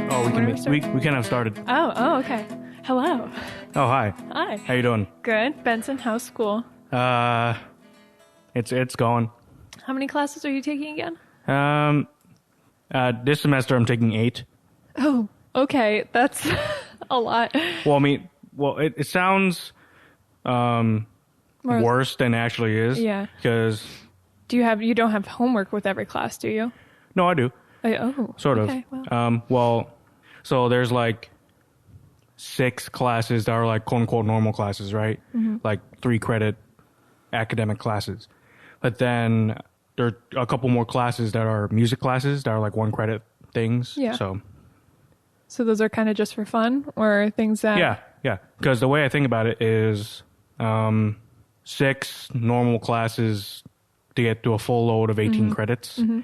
Oh, we can have started. Oh, okay. Hello. Oh, hi. Hi. How you doing? Good. Benson, how's school? It's going. How many classes are you taking again? This semester I'm taking 8. Oh, okay. That's a lot. Well, I mean, it sounds worse than it actually is. Yeah. Because You don't have homework with every class, do you? no, I do. Sort okay, of. Well, so there's like 6 classes that are like quote unquote normal classes, right? Mm-hmm. Like 3 credit academic classes. But then there are a couple more classes that are music classes that are like 1 credit things. Yeah. So those are kind of just for fun or things that... Yeah. Because the way I think about it is 6 normal classes to get to a full load of 18 credits. Mm-hmm.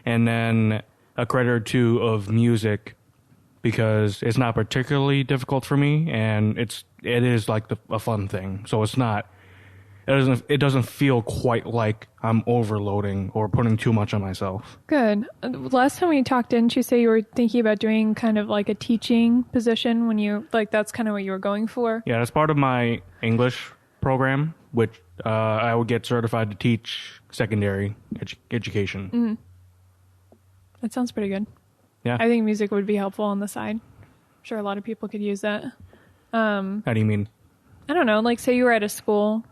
And then a credit or 2 of music because it's not particularly difficult for me and it is like a fun thing. So it doesn't feel quite like I'm overloading or putting too much on myself. Good. Last time we talked, didn't you say you were thinking about doing kind of like a teaching position when you, like, that's kind of what you were going for? Yeah, that's part of my English program, which I would get certified to teach secondary education. Mm-hmm. That sounds pretty good. Yeah. I think music would be helpful on the side. I'm sure a lot of people could use that. How do you mean? I don't know. Like, say you were at a school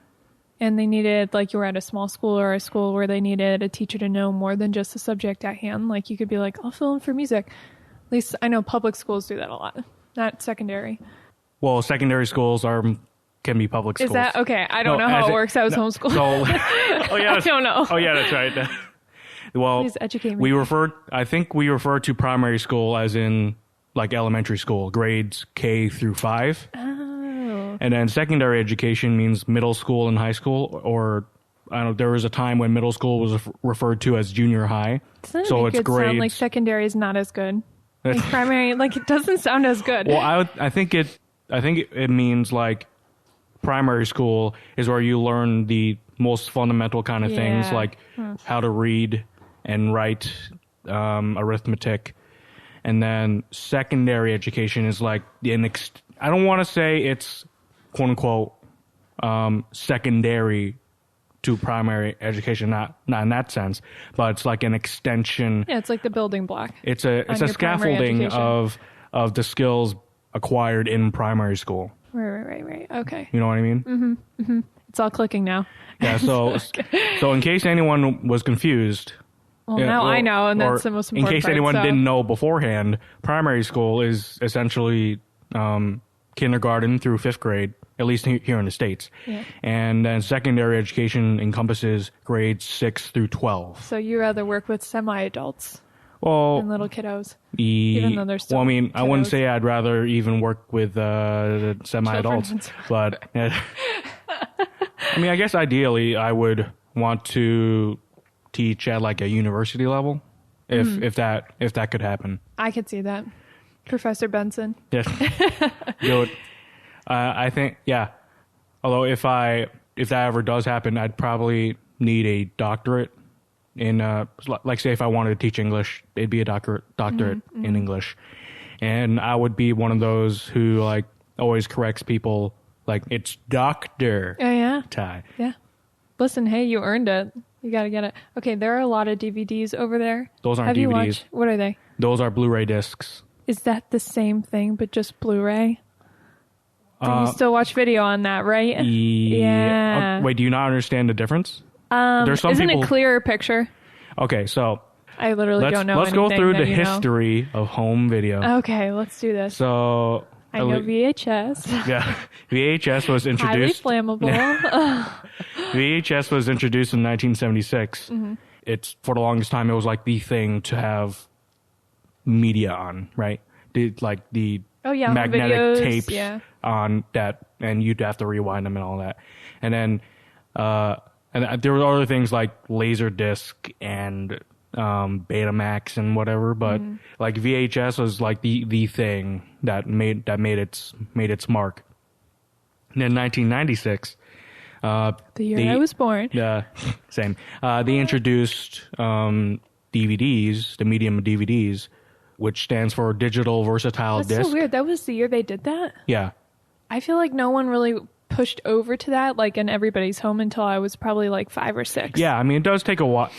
and they needed, like, you were at a small school or a school where they needed a teacher to know more than just the subject at hand. Like, you could be like, I'll fill in for music. At least I know public schools do that a lot, not secondary. Well, secondary schools can be public schools. Is that okay? I don't know how it works. I was homeschooled. So, I don't know. Oh yeah, that's right. Well, please educate me. I think we refer to primary school as in like elementary school, grades K through 5. Oh. And then secondary education means middle school and high school, or I don't know, there was a time when middle school was referred to as junior high. Doesn't so it it's grades. sound like secondary is not as good. Like primary, like it doesn't sound as good. Well, I think it means like primary school is where you learn the most fundamental kind of things, like how to read and write, arithmetic. And then secondary education is like I don't want to say it's quote unquote secondary to primary education, not in that sense, but it's like an extension. Yeah, it's like the building block. It's a scaffolding of the skills acquired in primary school. Right. Okay. You know what I mean? Mm-hmm. It's all clicking now. Yeah. So so in case anyone was confused. Well, now I know, and that's the most important in case part, anyone didn't know beforehand, primary school is essentially kindergarten through 5th grade, at least here in the States. Yeah. And then secondary education encompasses grades 6 through 12. So you rather work with semi-adults than little kiddos, even though they're still kiddos. I wouldn't say I'd rather even work with semi-adults, but I mean, I guess ideally I would want to teach at like a university level, if that could happen. I could see that, Professor Benson. Yeah, do it. I think Although if that ever does happen, I'd probably need a doctorate in like say if I wanted to teach English, it'd be a doctorate in English, and I would be one of those who like always corrects people like it's doctor. Oh yeah, Ty. Yeah. Listen, hey, you earned it. You got to get it. Okay, there are a lot of DVDs over there. Those aren't Have DVDs. You watched, what are they? Those are Blu-ray discs. Is that the same thing, but just Blu-ray? You still watch video on that, right? Yeah. Wait, do you not understand the difference? There's some isn't people... it clearer picture? Okay, so... I literally don't know Let's go anything through that the history of home video. Okay, let's do this. So... I know VHS. Yeah, VHS was introduced... Highly flammable. VHS was introduced in 1976. Mm-hmm. It's for the longest time, it was like the thing to have media on, right? The magnetic videos, tapes on that, and you'd have to rewind them and all that. And then there were other things like Laserdisc and Betamax and whatever, but like VHS was like the thing that made its mark. And in 1996, the year I was born. Yeah, same. They introduced DVDs, the medium of DVDs, which stands for Digital Versatile That's Disc. so weird. That was the year they did that? Yeah. I feel like no one really pushed over to that, like in everybody's home, until I was probably like 5 or 6. Yeah, I mean, it does take a while.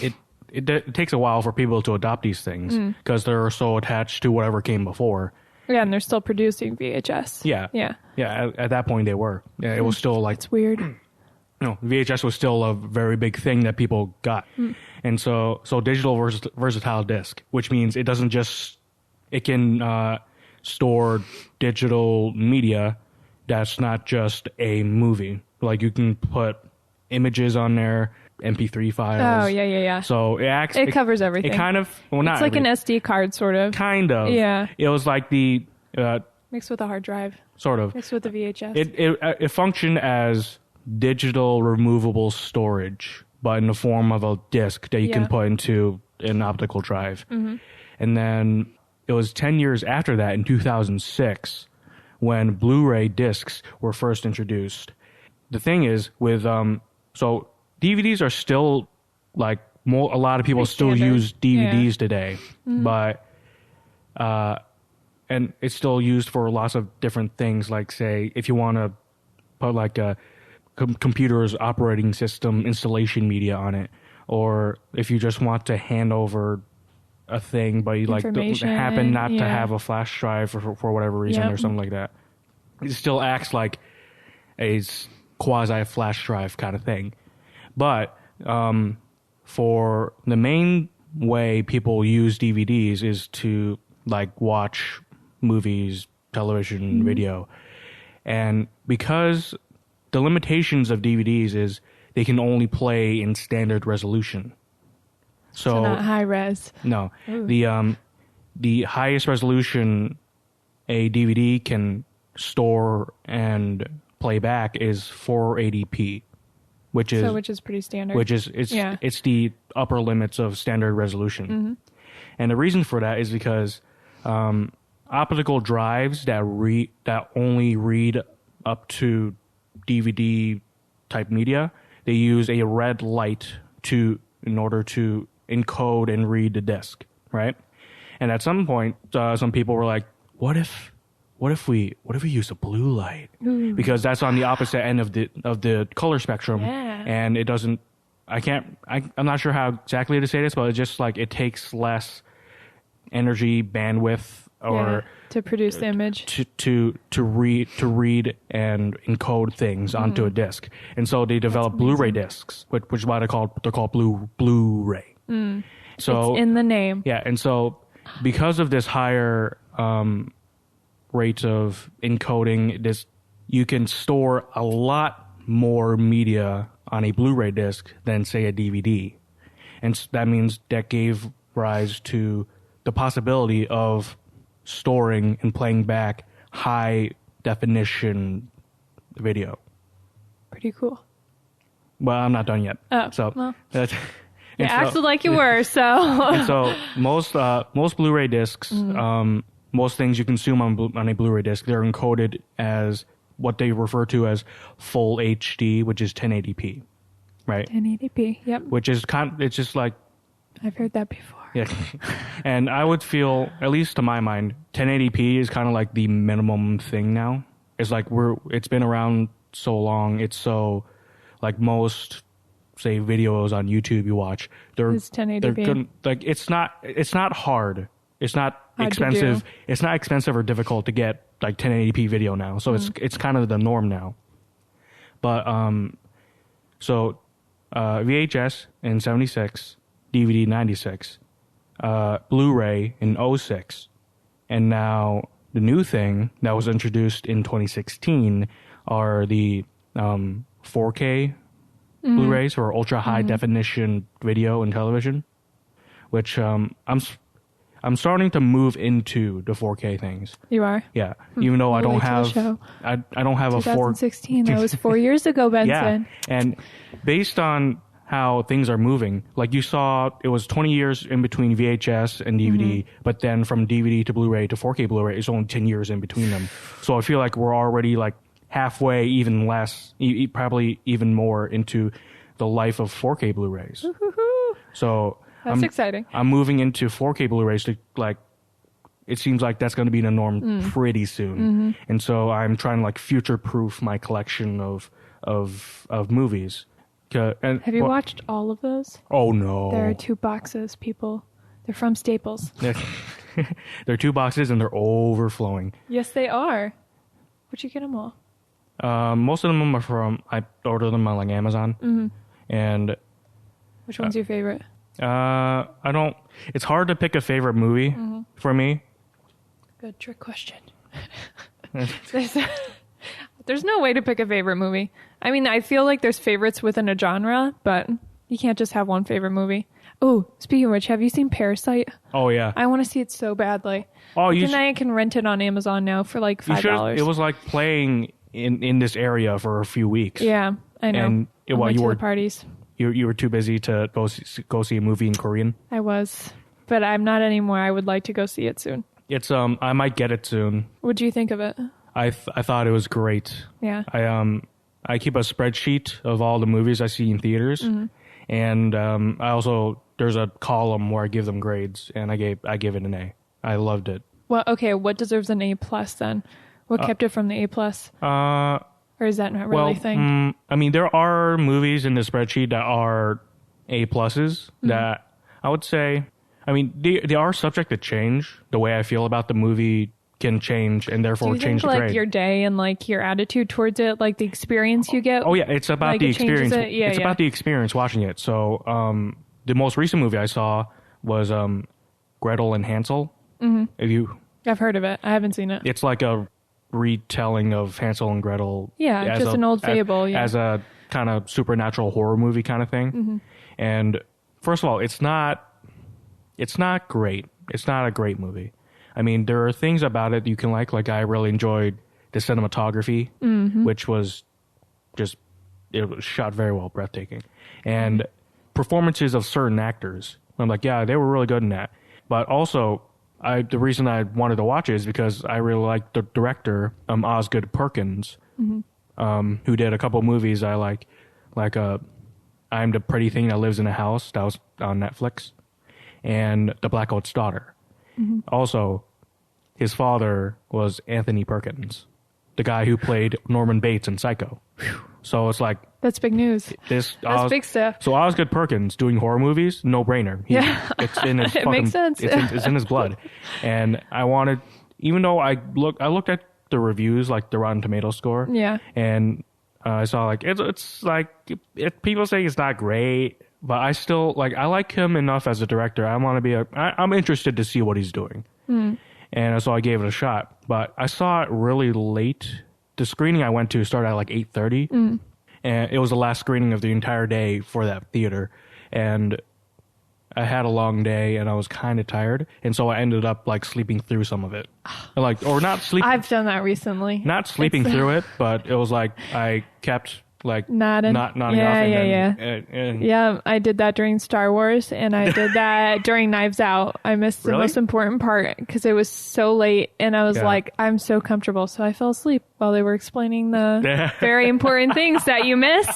It takes a while for people to adopt these things because they're so attached to whatever came before. Yeah, and they're still producing VHS. Yeah. Yeah. Yeah, at that point they were. Yeah, it was still like, It's weird. VHS was still a very big thing that people got. And so digital versatile disc, which means it doesn't just, it can store digital media that's not just a movie. Like you can put images on there, MP3 files. Oh, yeah. So It covers everything. It kind of, well, not It's like an SD card, sort of. kind of. Yeah. It was like the Mixed with a hard drive. sort of. Mixed with the VHS. It functioned as digital removable storage, but in the form of a disc that you can put into an optical drive. And then it was 10 years after that, in 2006, when Blu-ray discs were first introduced. The thing is, with so DVDs are still like a lot of people Pretty still standard. use DVDs today, but and it's still used for lots of different things. Like, say, if you want to put like a computer's operating system installation media on it, or if you just want to hand over a thing, but you like happen not to have a flash drive for whatever reason or something like that. It still acts like a quasi flash drive kind of thing. But for the main way people use DVDs is to like watch movies, television, video. And because the limitations of DVDs is they can only play in standard resolution. So not high res. No. Ooh. The highest resolution a DVD can store and play back is 480p, which is pretty standard. It's the upper limits of standard resolution. And the reason for that is because optical drives that only read up to DVD type media, they use a red light in order to encode and read the disc, right? And at some point, some people were like, "What if we use a blue light?" Because that's on the opposite end of the color spectrum, and it doesn't. I'm not sure how exactly to say this, but it's just like it takes less energy, bandwidth, or to produce the image, to read and encode things onto a disc. And so they developed Blu-ray discs, which is why they're called Blu-ray. So it's in the name. Yeah, and so because of this higher rate of encoding, you can store a lot more media on a Blu-ray disc than, say, a DVD. And that means that gave rise to the possibility of storing and playing back high definition video. Pretty cool. Well, I'm not done yet. Oh, so well. That's, you acted like you were, so. And so most Blu-ray discs, most things you consume on a Blu-ray disc, they're encoded as what they refer to as full HD, which is 1080p, right? 1080p, yep. Which is it's just like. I've heard that before. Yeah, and I would feel, at least to my mind, 1080p is kind of like the minimum thing now. It's like it's been around so long. It's so like most, say, videos on YouTube you watch, it's 1080p. Like it's not hard. It's not expensive. It's not expensive or difficult to get like 1080p video now. So it's kind of the norm now. But so VHS in 76, DVD 96, Blu-ray in 06, and now the new thing that was introduced in 2016 are the 4K Blu-rays, or ultra high definition video and television, which I'm starting to move into the 4K things. You are? Yeah, even though I don't have a 2016. That was 4 years ago, Benson. Yeah, and based on how things are moving, like you saw, it was 20 years in between VHS and DVD, but then from DVD to Blu-ray to 4K Blu-ray, it's only 10 years in between them. So I feel like we're already like halfway, even less, probably even more into the life of 4K Blu-rays. Woo-hoo-hoo. So That's exciting. I'm moving into 4K Blu-rays to like it seems like that's going to be the norm pretty soon. And so I'm trying to like future proof my collection of movies. And, Have you watched all of those? Oh no. There are 2 boxes, people. They're from Staples. They're 2 boxes and they're overflowing. Yes, they are. Where'd you get them all? Most of them are I ordered them on like Amazon. And which one's your favorite? It's hard to pick a favorite movie for me. Good trick question. There's no way to pick a favorite movie. I mean, I feel like there's favorites within a genre, but you can't just have one favorite movie. Oh, speaking of which, have you seen Parasite? Oh, yeah. I want to see it so badly. Oh, I can rent it on Amazon now for like $5. It was like playing in this area for a few weeks. Yeah, I know. And while you were parties. You were too busy to go see a movie in Korean. I was, but I'm not anymore. I would like to go see it soon. It's I might get it soon. What do you think of it? I thought it was great. Yeah. I keep a spreadsheet of all the movies I see in theaters, and I also there's a column where I give them grades, and I give it an A. I loved it. Well, okay. What deserves an A+ then? What kept it from the A+? Or is that not really a thing? I mean, there are movies in the spreadsheet that are A+ that I would say. I mean, they are subject to change. The way I feel about the movie can change, and therefore change the grade. Like your day and like your attitude towards it, like the experience you get. Oh yeah, it's about like the it experience. It's about the experience watching it. So, the most recent movie I saw was Gretel and Hansel. I've heard of it. I haven't seen it. It's like a retelling of Hansel and Gretel. Yeah, just an old fable. As a kind of supernatural horror movie kind of thing. And first of all, it's not great. It's not a great movie. I mean, there are things about it you can like. Like I really enjoyed the cinematography, which was it was shot very well, breathtaking, and performances of certain actors. I'm like, yeah, they were really good in that. But also, the reason I wanted to watch it is because I really liked the director, Osgood Perkins, who did a couple movies I like I'm the Pretty Thing That Lives in a House, that was on Netflix, and The Black Coat's Daughter. Also, his father was Anthony Perkins, the guy who played Norman Bates in Psycho. So it's like... That's big news. That's big stuff. So Osgood Perkins doing horror movies, no-brainer. It's in his it makes sense. It's in his blood. And I wanted... Even though I looked at the reviews, like the Rotten Tomatoes score. Yeah. And I saw like... It's like... people say it's not great, but I still... Like, I like him enough as a director. I want to be I'm interested to see what he's doing. And so I gave it a shot. But I saw it really late. The screening I went to started at like 8:30. And it was the last screening of the entire day for that theater. And I had a long day and I was kind of tired. And so I ended up like sleeping through some of it. Or not sleeping. I've done that recently. Not sleeping through it, but it was like I kept like nodding off. Yeah, I did that during Star Wars, and I did that during Knives Out. I missed the most important part because it was so late, and I was like, I'm so comfortable, so I fell asleep while they were explaining the very important things that you miss.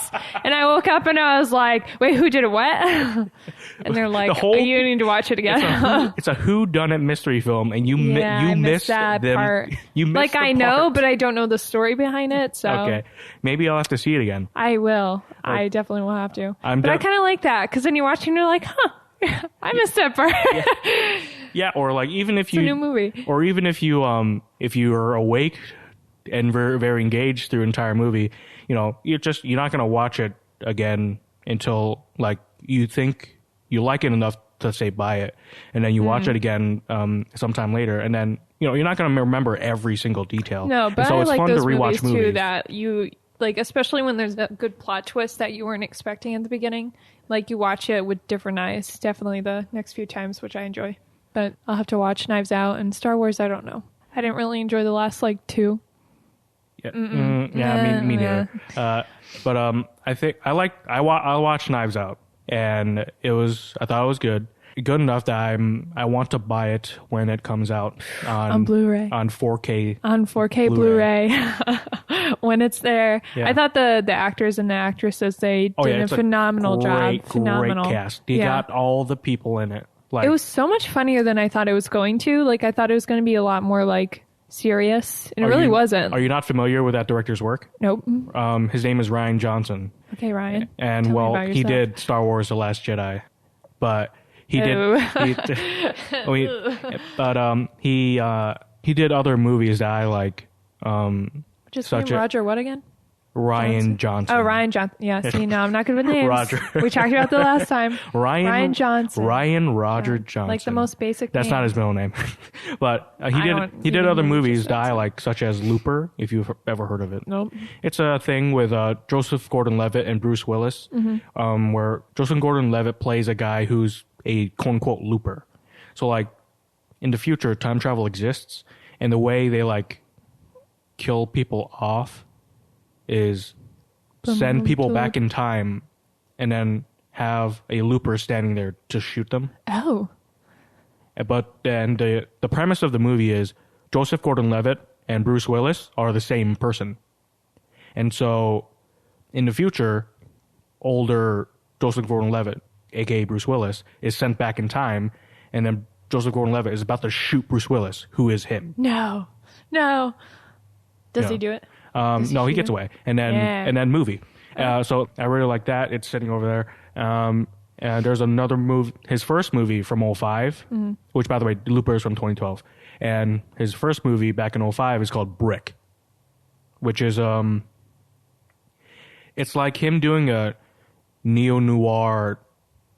And I woke up and I was like, wait, who did it what? And they're like, you need to watch it again. It's a whodunit mystery film, and you missed that part. You missed like I know, but I don't know the story behind it. So okay, maybe I'll have to see it again. I will. I definitely will have to. But I kind of like that because then you watch and you're like, huh, I missed that part. Yeah, or like even if it's a new movie, or even if you are awake and very, very engaged through the entire movie, you're not gonna watch it again until like you think you like it enough to say buy it, and then you watch it again sometime later, and then you're not gonna remember every single detail. No, but so I it's like fun those to rewatch movies too that you like, especially when there's a good plot twist that you weren't expecting at the beginning. Like you watch it with different eyes. Definitely the next few times, which I enjoy. But I'll have to watch Knives Out and Star Wars. I don't know. I didn't really enjoy the last like 2. Yeah, me neither. But I think I watched Knives Out, and I thought it was good enough that I want to buy it when it comes out on Blu-ray, on 4K Blu-ray when it's there. Yeah. I thought the actors and the actresses, they did a phenomenal job. Phenomenal great cast. They got all the people in it. Like, It was so much funnier than I thought it was going to. Like, I thought it was going to be a lot more, like, serious. And it really wasn't. Are you not familiar with that director's work? Nope. His name is Rian Johnson. Okay, Ryan. And, tell me well, about he yourself. did Star Wars The Last Jedi. But he Oh. he did other movies that I like. Just such name a- Roger what again? Ryan Johnson. Oh, Ryan Johnson. Yeah, see, no, I'm not good with names. Roger. We talked about that last time. Ryan Johnson. Ryan Roger Johnson. Like the most basic That's name. not his middle name. But he did other movies that I like, such as Looper, if you've ever heard of it. Nope. It's a thing with Joseph Gordon-Levitt and Bruce Willis, where Joseph Gordon-Levitt plays a guy who's a quote-unquote looper. So, like, in the future, time travel exists, and the way they, like, kill people off is send people back in time and then have a looper standing there to shoot them. Oh. But then the premise of the movie is Joseph Gordon-Levitt and Bruce Willis are the same person. And so in the future, older Joseph Gordon-Levitt, aka Bruce Willis, is sent back in time, and then Joseph Gordon-Levitt is about to shoot Bruce Willis, who is him. No. Does he do it? No, he gets away, and then movie. So I really like that. It's sitting over there. And there's another movie. His first movie from 2005, which, by the way, Looper is from 2012, and his first movie back in 2005 is called Brick, which is it's like him doing a neo-noir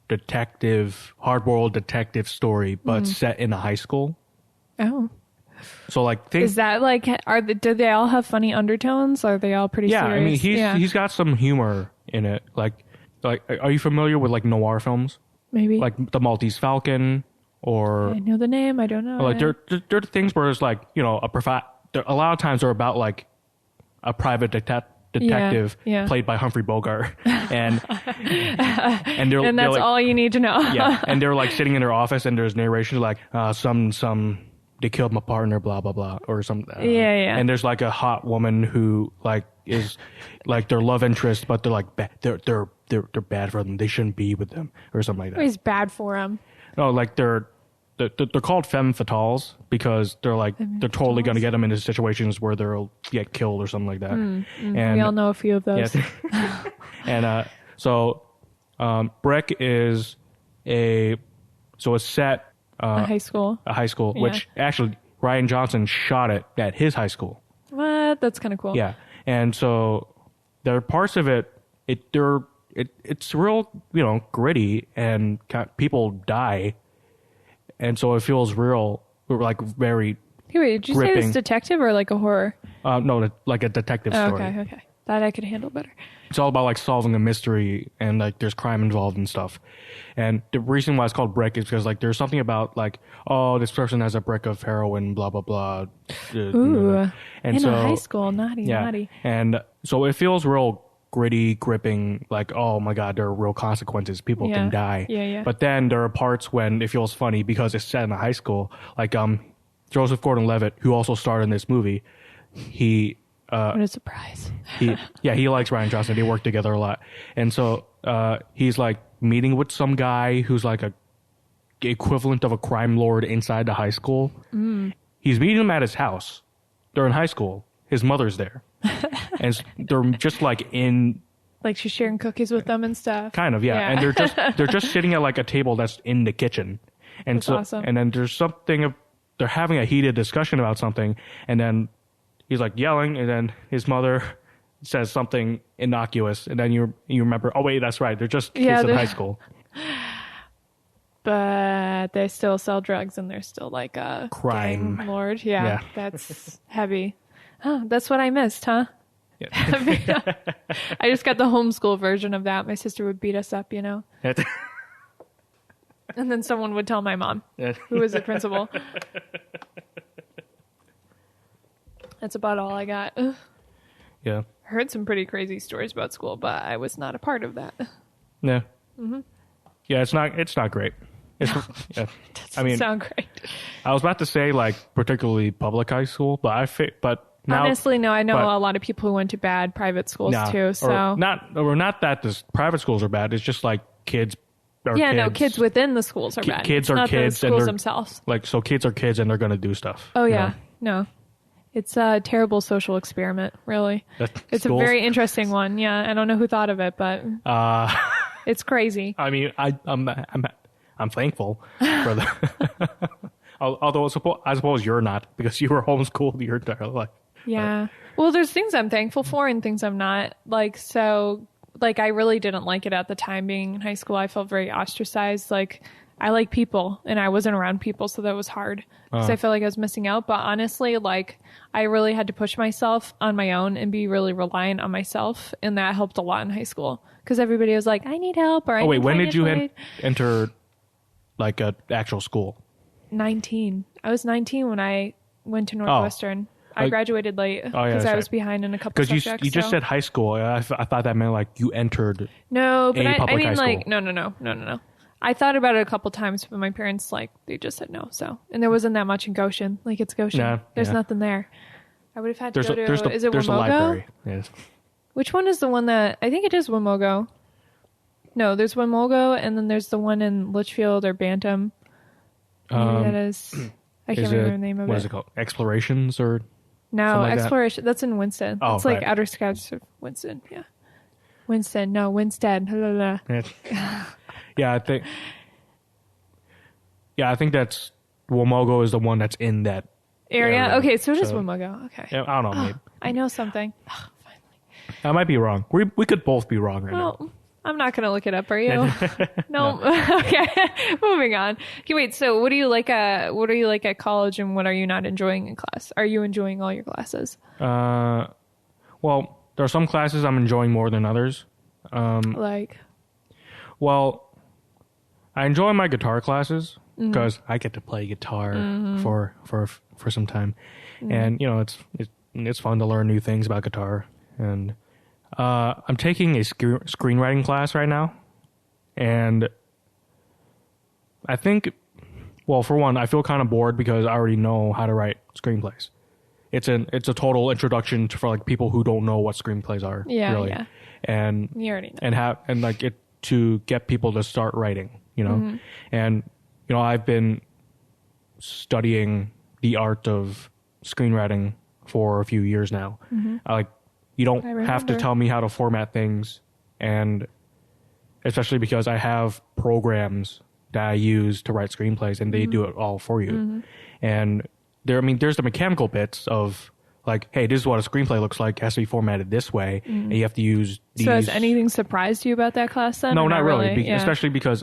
detective, hard-boiled detective story, but set in a high school. Oh. So, like, Is that like, do they all have funny undertones? Are they all pretty serious? I mean, he's got some humor in it. Like, are you familiar with, like, noir films? Maybe. Like The Maltese Falcon, or I know the name. I don't know. like there are things where it's like, you know, a lot of times they're about like a private detective played by Humphrey Bogart, and and that's like, all you need to know. yeah, and they're like sitting in their office, and there's narration like some they killed my partner, blah blah blah, or something. Yeah. And there's like a hot woman who like is like their love interest, but they're like they're bad for them. They shouldn't be with them, or something like that. It's bad for him. No, like they're called femme fatales because they're like they're totally going to get them into situations where they'll get killed or something like that. And we all know a few of those. Yeah. And so Brick is it's set A high school. which actually Rian Johnson shot it at his high school. What? That's kind of cool. Yeah, and so there are parts of it. It's real, you know, gritty, and people die, and so it feels real, like very. Hey, wait, did you say gripping. this detective or like a horror? No, like a detective story. Okay. That I could handle better. It's all about like solving a mystery, and like there's crime involved and stuff. And the reason why it's called Brick is because like there's something about like, oh, this person has a brick of heroin, blah blah blah. Ooh, and in so a high school, naughty. And so it feels real gritty, gripping, like, oh my god, there are real consequences. People can die. Yeah. But then there are parts when it feels funny because it's set in a high school. Like Joseph Gordon-Levitt, who also starred in this movie, What a surprise. he likes Rian Johnson. They work together a lot. And so he's like meeting with some guy who's like a equivalent of a crime lord inside the high school. He's meeting him at his house. They're in high school. His mother's there. And they're just like in, Like she's sharing cookies with them and stuff. kind of, yeah. And they're just sitting at like a table that's in the kitchen. And That's so awesome. and then there's something they're having a heated discussion about something, and then he's like yelling, and then his mother says something innocuous, and then you remember, oh wait, that's right, they're just kids in high school. But they still sell drugs, and they're still like a Crime gang lord. Yeah. That's heavy. Oh, that's what I missed, huh? Yeah. I just got the homeschool version of that. My sister would beat us up, you know, and then someone would tell my mom, who was the principal. That's about all I got. Yeah. Heard some pretty crazy stories about school, but I was not a part of that. Yeah. Yeah, it's not great. Yeah. I mean, Sound great. I was about to say like particularly public high school, but now, Honestly, no. I know a lot of people who went to bad private schools too. So not that the private schools are bad. It's just like kids are Yeah, kids. no, kids within the schools are bad. Kids It's are not kids, the and schools they're themselves. like, so kids are kids, and they're gonna do stuff. Oh you yeah, know? no, it's a terrible social experiment. Really, it's Schools? a very interesting one. Yeah, I don't know who thought of it, but it's crazy. I mean, I'm thankful for the. Although I suppose you're not, because you were homeschooled your entire life. Yeah. Well, there's things I'm thankful for and things I'm not. Like, so, like, I really didn't like it at the time being in high school. I felt very ostracized. Like, I like people and I wasn't around people, so that was hard because I felt like I was missing out. But honestly, like, I really had to push myself on my own and be really reliant on myself. And that helped a lot in high school because everybody was like, I need help. Or, Oh, wait, when did you enter, like, an actual school? 19. I was 19 when I went to Northwestern. I graduated late because I was behind in a couple subjects. Because you just said high school. I thought that meant like you entered. No, but I mean, high like, school. no. I thought about it a couple times, but my parents, like, they just said no. So, and there wasn't that much in Goshen. Like, it's Goshen. Yeah, there's yeah. nothing there. I would have had to go to. Is it there's Wamogo? a library. Yes. Which one is the one that I think it is Wamogo? No, there's Wamogo, and then there's the one in Litchfield or Bantam. Maybe that is. I can't remember the name of it. What is it called? Explorations or? No, like Exploration. That's in Winston. Oh, it's like right. outer skirts of Winston. Yeah. Winston. No, Winstead. Yeah, I think that's Wamogo is the one that's in that area. Okay, so it is Wamogo. Okay. Yeah, I don't know. Maybe. I know something. Finally. I might be wrong. We could both be wrong right now. I'm not going to look it up. Are you? No. Okay. Moving on. Okay, wait. So, what do you like? What are you like at college, and what are you not enjoying in class? Are you enjoying all your classes? Well, there are some classes I'm enjoying more than others. Like, well, I enjoy my guitar classes because I get to play guitar for some time, and you know it's fun to learn new things about guitar. And I'm taking a screenwriting class right now, and I think, well, for one, I feel kind of bored because I already know how to write screenplays. It's a total introduction for like people who don't know what screenplays are. Yeah, really. yeah. And you already know. and like it to get people to start writing, you know. And you know, I've been studying the art of screenwriting for a few years now. You don't have to tell me how to format things, and especially because I have programs that I use to write screenplays, and they do it all for you. And there's the mechanical bits of like, hey, this is what a screenplay looks like. It has to be formatted this way, and you have to use these. So, has anything surprised you about that class then? No, not really. Yeah. Especially because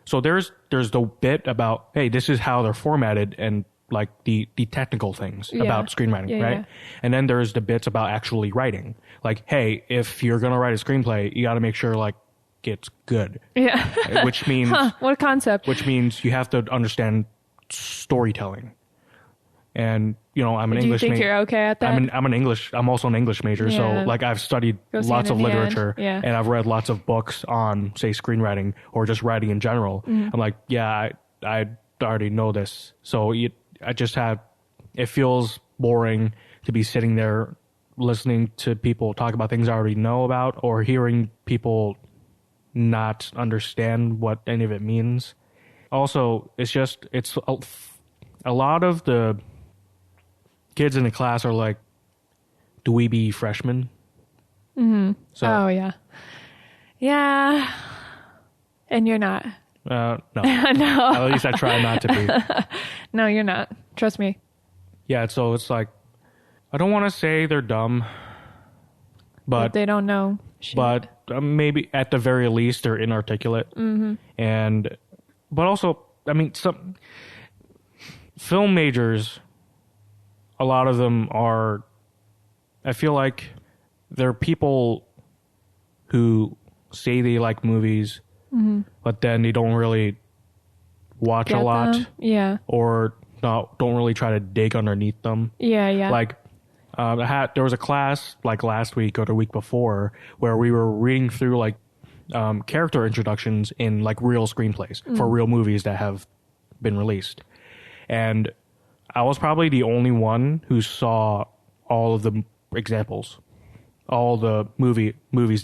so there's the bit about, hey, this is how they're formatted, and like the technical things about screenwriting, right? Yeah. And then there's the bits about actually writing. Like, hey, if you're gonna write a screenplay, you got to make sure like it's good. Yeah. Which means what a concept. Which means you have to understand storytelling. And you know, I'm an Do English. You think you're okay at that? I'm also an English major, so like I've studied lots of literature, and I've read lots of books on, say, screenwriting or just writing in general. I'm like, yeah, I already know this, so it feels boring to be sitting there listening to people talk about things I already know about, or hearing people not understand what any of it means. Also, it's a lot of the kids in the class are like dweeby freshmen. So, oh yeah. Yeah. And you're not. No. No. At least I try not to be. No, you're not. Trust me. Yeah, so it's like, I don't want to say they're dumb, but they don't know shit. But maybe at the very least they're inarticulate. But also, I mean, some film majors, a lot of them are, I feel like they're people who say they like movies, but then they don't really watch a lot. Yeah. Or don't really try to dig underneath them. Yeah. Like, there was a class like last week or the week before where we were reading through like character introductions in like real screenplays for real movies that have been released. And I was probably the only one who saw all of the examples. all the movies,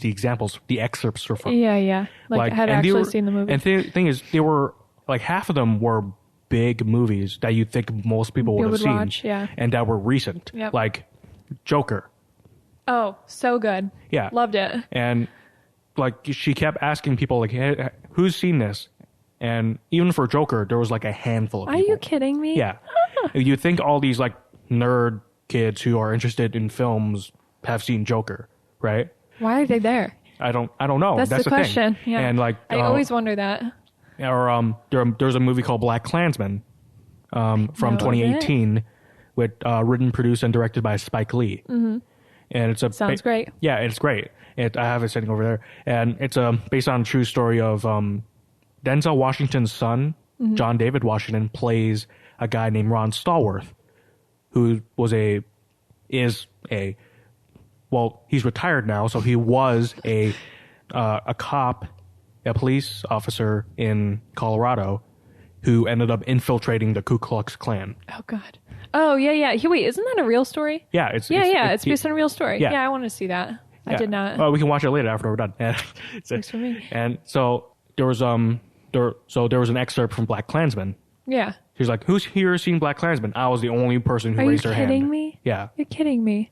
the examples, the excerpts were from. Yeah. Like I had actually seen the movie. And the thing is, they were like half of them were big movies that you think most people would have seen, watch, yeah. and that were recent, Yep. like Joker. Oh, so good. Yeah, Loved it. And like she kept asking people like, hey, who's seen this? And even for Joker, there was like a handful of people. Are you kidding me? Yeah. You think all these like nerd kids who are interested in films have seen Joker, right? Why are they there? I don't know. That's the question. Thing. Yeah. And like I always wonder that. Or there's a movie called Black Klansman from 2018 with written, produced, and directed by Spike Lee. Mm-hmm. And it's sounds great. Yeah, it's great. I have it sitting over there, and it's based on a true story of Denzel Washington's son, mm-hmm. John David Washington, plays a guy named Ron Stallworth, who he's retired now, so he was a cop, a police officer in Colorado, who ended up infiltrating the Ku Klux Klan. Oh God. Oh yeah. Wait, isn't that a real story? Yeah, it's based on a real story. Yeah, I want to see that. Yeah. I did not. Well, we can watch it later after we're done. Thanks for me. And so there was there was an excerpt from Black Klansman. Yeah. She's like, "Who's here seen Black Klansman?" I was the only person who raised her hand. Are you kidding me? Yeah. You're kidding me.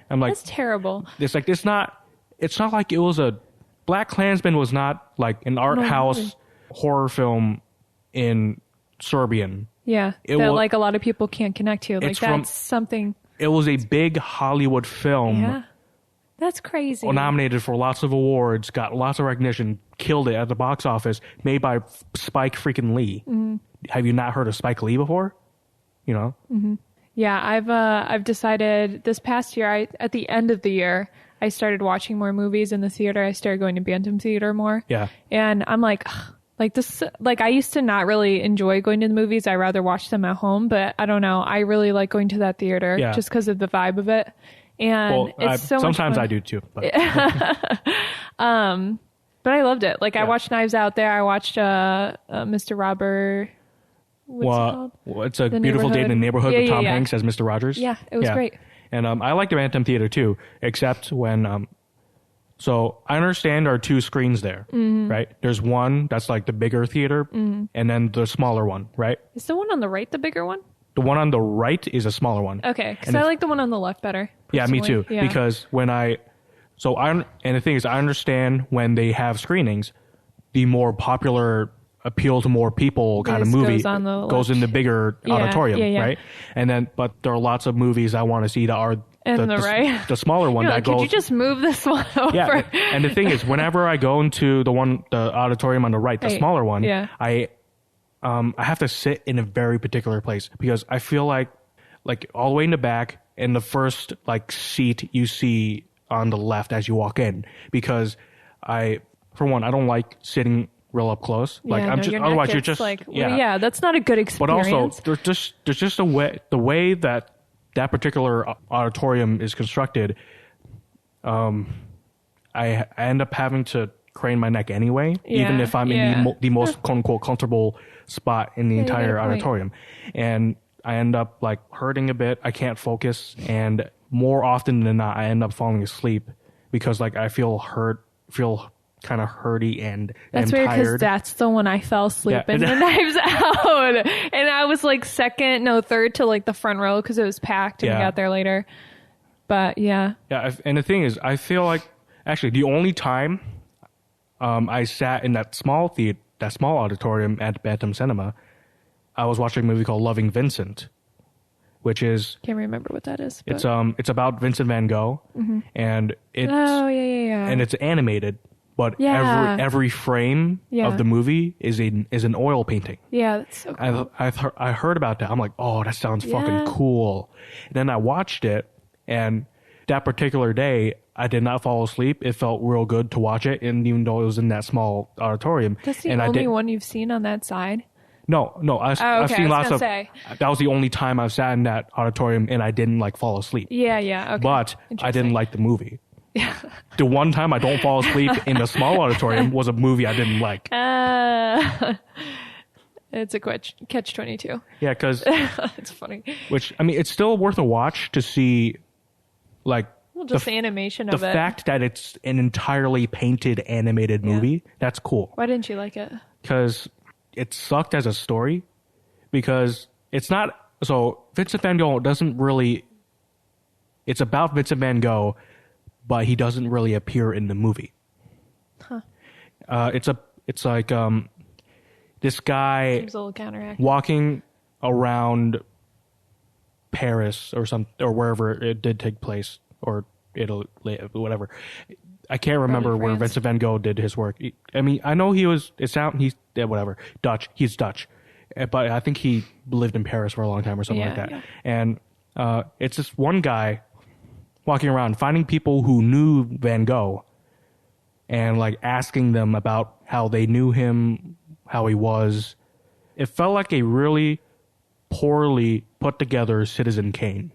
I'm like, that's terrible. It's like it's not like it was a Black Klansman was not like an art house horror film in Serbian. Yeah, like a lot of people can't connect to. Like that's something. It was a big Hollywood film. Yeah, that's crazy. Nominated for lots of awards, got lots of recognition, killed it at the box office. Made by Spike freaking Lee. Mm-hmm. Have you not heard of Spike Lee before? You know. Mm-hmm. Yeah, I've decided this past year. At the end of the year, I started watching more movies in the theater. I started going to Bantam Theater more. Yeah, and I'm like. Like this, like I used to not really enjoy going to the movies. I rather watch them at home, but I don't know. I really like going to that theater just because of the vibe of it. And it's so sometimes much fun. I do too. But. But I loved it. Like I watched Knives Out there. I watched Mr. Robert. What's it called? It's a Beautiful Day in the Neighborhood with Tom Hanks as Mr. Rogers. Yeah, it was great. And I like the Bantam Theater too, except when so I understand there are two screens there, mm-hmm. right? There's one that's like the bigger theater, mm-hmm. and then the smaller one, right? Is the one on the right the bigger one? The one on the right is a smaller one. Okay, because I like the one on the left better. Yeah, me too. Yeah. Because and the thing is, I understand when they have screenings, the more popular, appeal to more people kind of movie goes in the bigger auditorium, right? And then, but there are lots of movies I want to see that are the smaller one that goes. Could you just move this one over? Yeah, and the thing is, whenever I go into the auditorium on the right, the smaller one, I have to sit in a very particular place because I feel like all the way in the back in the first like seat you see on the left as you walk in, because for one, I don't like sitting real up close. Like otherwise you're just like that's not a good experience. But also there's just the way that particular auditorium is constructed. I end up having to crane my neck anyway, even if I'm in the most quote unquote comfortable spot in the entire auditorium, and I end up like hurting a bit. I can't focus, and more often than not, I end up falling asleep because like I feel kind of hurty and that's weird because that's the one I fell asleep in the Knives Out, and I was like third to like the front row because it was packed and we got there later. But and the thing is, I feel like actually the only time I sat in that small auditorium at Bantam Cinema, I was watching a movie called Loving Vincent, which is can't remember what that is. But. It's about Vincent van Gogh, mm-hmm. and it's and it's animated. But every frame of the movie is an oil painting. Yeah, that's so cool. I heard about that. I'm like, oh, that sounds fucking cool. And then I watched it, and that particular day, I did not fall asleep. It felt real good to watch it, and even though it was in that small auditorium. That's the only one you've seen on that side? No, I've seen lots of. That was the only time I've sat in that auditorium, and I didn't like fall asleep. Yeah, okay. But I didn't like the movie. The one time I don't fall asleep in the small auditorium was a movie I didn't like. It's a catch-22. Yeah, because it's funny. Which I mean, it's still worth a watch to see. Like, just the animation of the it. The fact that it's an entirely painted animated movie, that's cool. Why didn't you like it? Because it sucked as a story. Because it's not... So, Vincent van Gogh doesn't really... It's about Vincent van Gogh, but he doesn't really appear in the movie. Huh. It's like this guy Seems a little counteracting. walking around Paris or wherever it did take place, or Italy, whatever. I can't remember where Vincent van Gogh did his work. I mean, I know he's whatever, Dutch. He's Dutch, but I think he lived in Paris for a long time or something like that. Yeah. And it's this one guy walking around finding people who knew Van Gogh and like asking them about how they knew him, how he was. It felt like a really poorly put together Citizen Kane.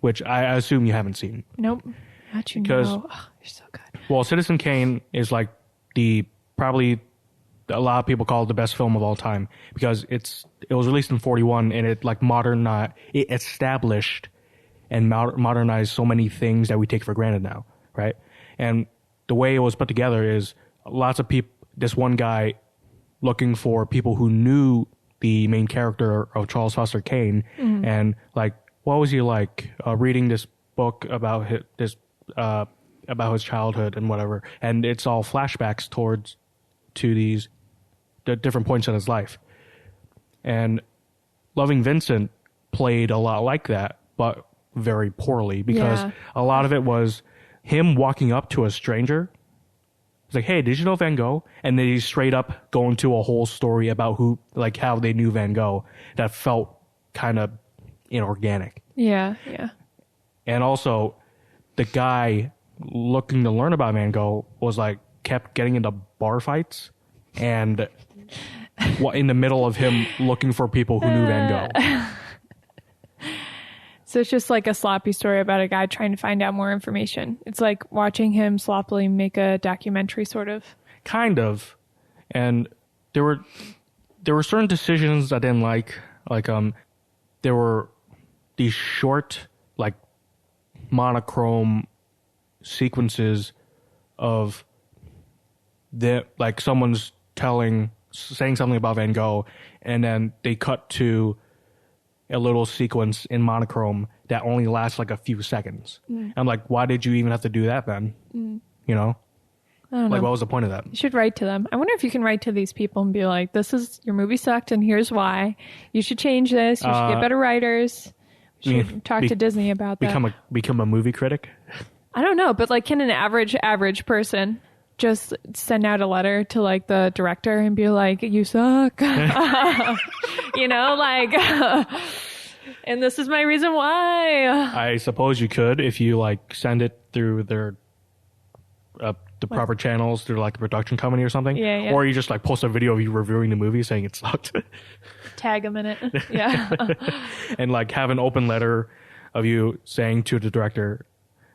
Which I assume you haven't seen. Nope. How'd you know? Oh, you're so good. Well, Citizen Kane is like probably a lot of people call it the best film of all time because it was released in 1941 and it like it established and modernized so many things that we take for granted now, right? And the way it was put together is lots of people, this one guy looking for people who knew the main character of Charles Foster Kane, and like, what was he like reading this book about about his childhood and whatever, and it's all flashbacks to the different points in his life. And Loving Vincent played a lot like that, but very poorly because a lot of it was him walking up to a stranger. It's like, hey, did you know Van Gogh? And then he straight up go into a whole story about how they knew Van Gogh that felt kind of inorganic. Yeah. And also, the guy looking to learn about Van Gogh was like, kept getting into bar fights and in the middle of him looking for people who knew Van Gogh. So it's just like a sloppy story about a guy trying to find out more information. It's like watching him sloppily make a documentary, sort of. Kind of. And there were certain decisions I didn't like. Like there were these short, like, monochrome sequences of like someone's saying something about Van Gogh, and then they cut to a little sequence in monochrome that only lasts like a few seconds. I'm like, why did you even have to do that then? You know? I don't know. Like, what was the point of that? You should write to them. I wonder if you can write to these people and be like, your movie sucked and here's why. You should change this. You should get better writers. You should talk to Disney about that. Become a movie critic? I don't know, but like, can an average person just send out a letter to like the director and be like, you suck? You know, like, and this is my reason why. I suppose you could if you like send it through their the proper channels, through like the production company or something. Yeah. Or you just like post a video of you reviewing the movie saying it sucked. Tag them in it. Yeah. And like have an open letter of you saying to the director,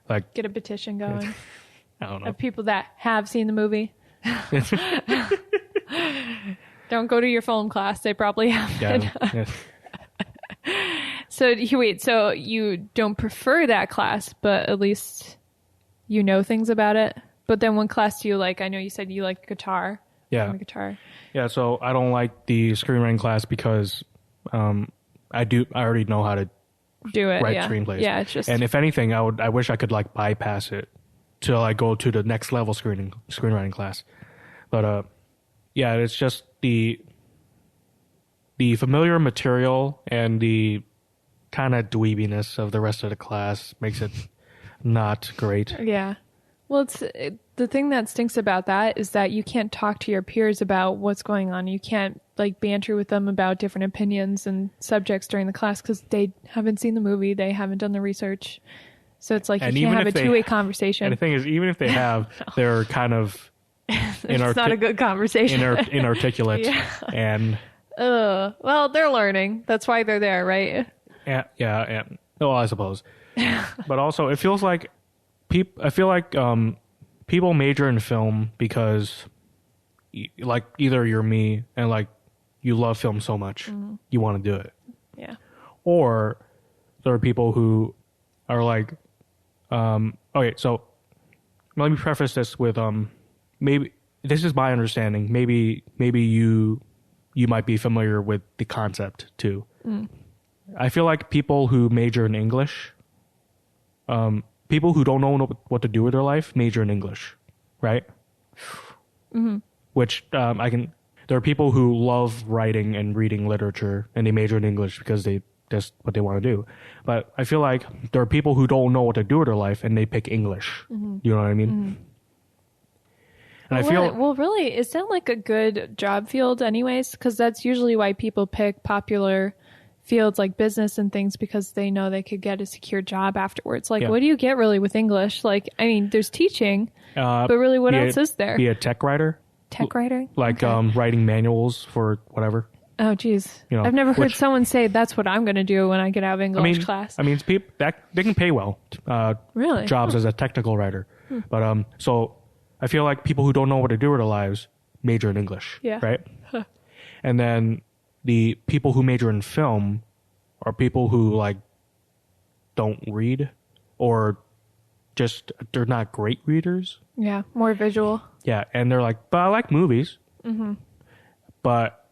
like, get a petition going. I don't know. Of people that have seen the movie. Don't go to your film class. They probably haven't. Yeah. So you don't prefer that class, but at least you know things about it. But then what class do you like? I know you said you like guitar. Yeah. Guitar. Yeah, so I don't like the screenwriting class because I already know how to do it. Write screenplays. Yeah, it's just. And if anything, I wish I could like bypass it to like go to the next level screenwriting class. But yeah, it's just the familiar material and the kind of dweebiness of the rest of the class makes it not great. Yeah. Well, the thing that stinks about that is that you can't talk to your peers about what's going on. You can't like banter with them about different opinions and subjects during the class because they haven't seen the movie, they haven't done the research. So it's like you can't have a two-way conversation. And the thing is, even if they have, they're kind of it's not a good conversation. Inarticulate. Yeah. And well, they're learning. That's why they're there, right? Yeah. Well, I suppose. But also, it feels like people major in film because, like, either you're me and like you love film so much you want to do it. Yeah. Or there are people who are like, Okay, so let me preface this with maybe this is my understanding. Maybe you might be familiar with the concept too. I feel like people who major in English, people who don't know what to do with their life major in English, right? Which there are people who love writing and reading literature and they major in English because that's what they want to do. But I feel like there are people who don't know what to do with their life and they pick English. You know what I mean? And I feel well, really, is that like a good job field anyways? Because that's usually why people pick popular fields like business and things, because they know they could get a secure job afterwards. Like, what do you get really with English? Like, I mean, there's teaching, but really what else is there? Be a tech writer. Tech writing? Like writing manuals for whatever. Oh, geez. You know, I've never heard someone say that's what I'm going to do when I get out of English class. I mean, people they can pay well. Really? Jobs as a technical writer. But so I feel like people who don't know what to do with their lives major in English. Yeah. Right? And then the people who major in film are people who like don't read or just they're not great readers. Yeah, more visual. Yeah, and they're like, but I like movies. But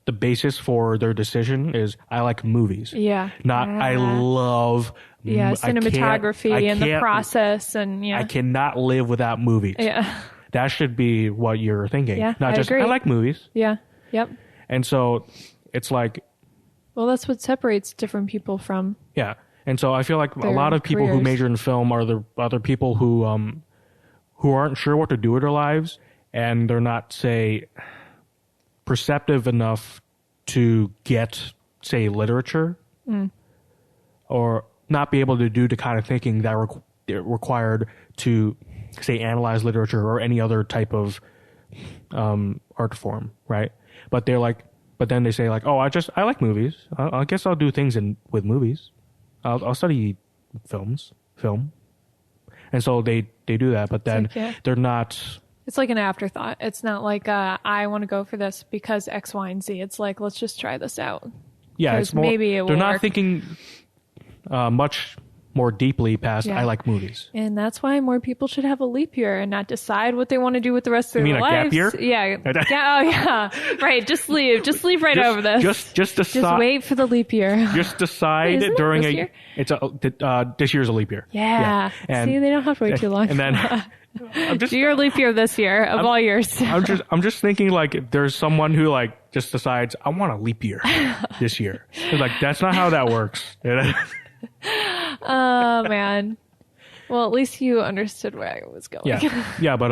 the basis for their decision is I like movies. Yeah. Not I love cinematography and the process and I cannot live without movies. Yeah. That should be what you're thinking. Yeah, Not just agree. I like movies. Yeah. Yep. And so it's like, well, that's what separates different people from. Yeah. And so I feel like a lot of people who major in film are the other people who aren't sure what to do with their lives, and they're not, say, perceptive enough to get, say, literature, or not be able to do the kind of thinking that required to, say, analyze literature or any other type of art form, right? But then they say like, oh, I like movies. I guess I'll do things with movies. I'll study film, and so they do that. But then they're not. It's like an afterthought. It's not like I want to go for this because X, Y, and Z. It's like let's just try this out. Yeah, it's more. Maybe it will they're not work. thinking much more deeply past. I like movies, and that's why more people should have a leap year and not decide what they want to do with the rest of their lives. lives. You mean a gap year? Yeah. Oh yeah. Right. Just leave right over this. Just decide. Just wait for the leap year. Just decide during this year? This year's a leap year. Yeah. And, see, they don't have to wait too long. And then do your leap year this year of all years. I'm just thinking like there's someone who like just decides I want a leap year this year. It's like that's not how that works. Oh man. Well, at least you understood where I was going. Yeah, but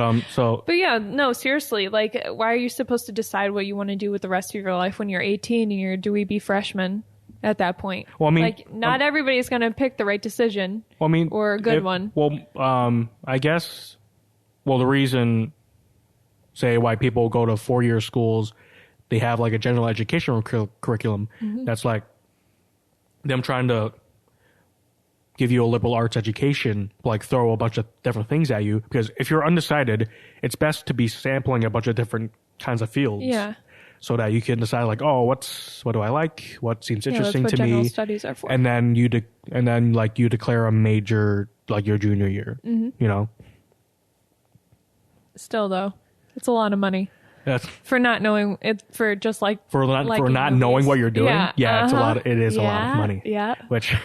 yeah, no, seriously, like why are you supposed to decide what you want to do with the rest of your life when you're 18 and you're a dweeby freshman at that point? Well, I mean, like not everybody's going to pick the right decision. Well, I mean, or a good one. Well, I guess the reason say why people go to 4-year schools, they have like a general educational curriculum that's like them trying to give you a liberal arts education, like throw a bunch of different things at you. Because if you're undecided, it's best to be sampling a bunch of different kinds of fields. Yeah. So that you can decide like, oh, what do I like? What seems interesting that's what to me? General studies are for. And then you declare a major like your junior year. You know. Still though, it's a lot of money. For not knowing it, for just like for not knowing what you're doing. Yeah, it's a lot. It is a lot of money. Yeah, which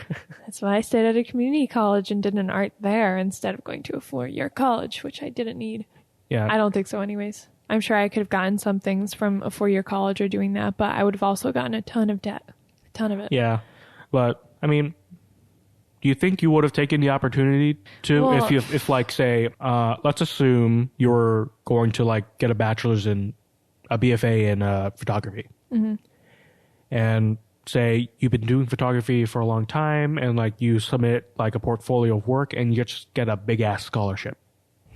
that's why I stayed at a community college and did an art there instead of going to a 4-year college, which I didn't need. Yeah, I don't think so. Anyways, I'm sure I could have gotten some things from a 4-year college or doing that, but I would have also gotten a ton of debt, a ton of it. Yeah, but I mean, do you think you would have taken the opportunity to if like say let's assume you're going to like get a bachelor's in a BFA in photography, and say you've been doing photography for a long time and like you submit like a portfolio of work and you just get a big ass scholarship,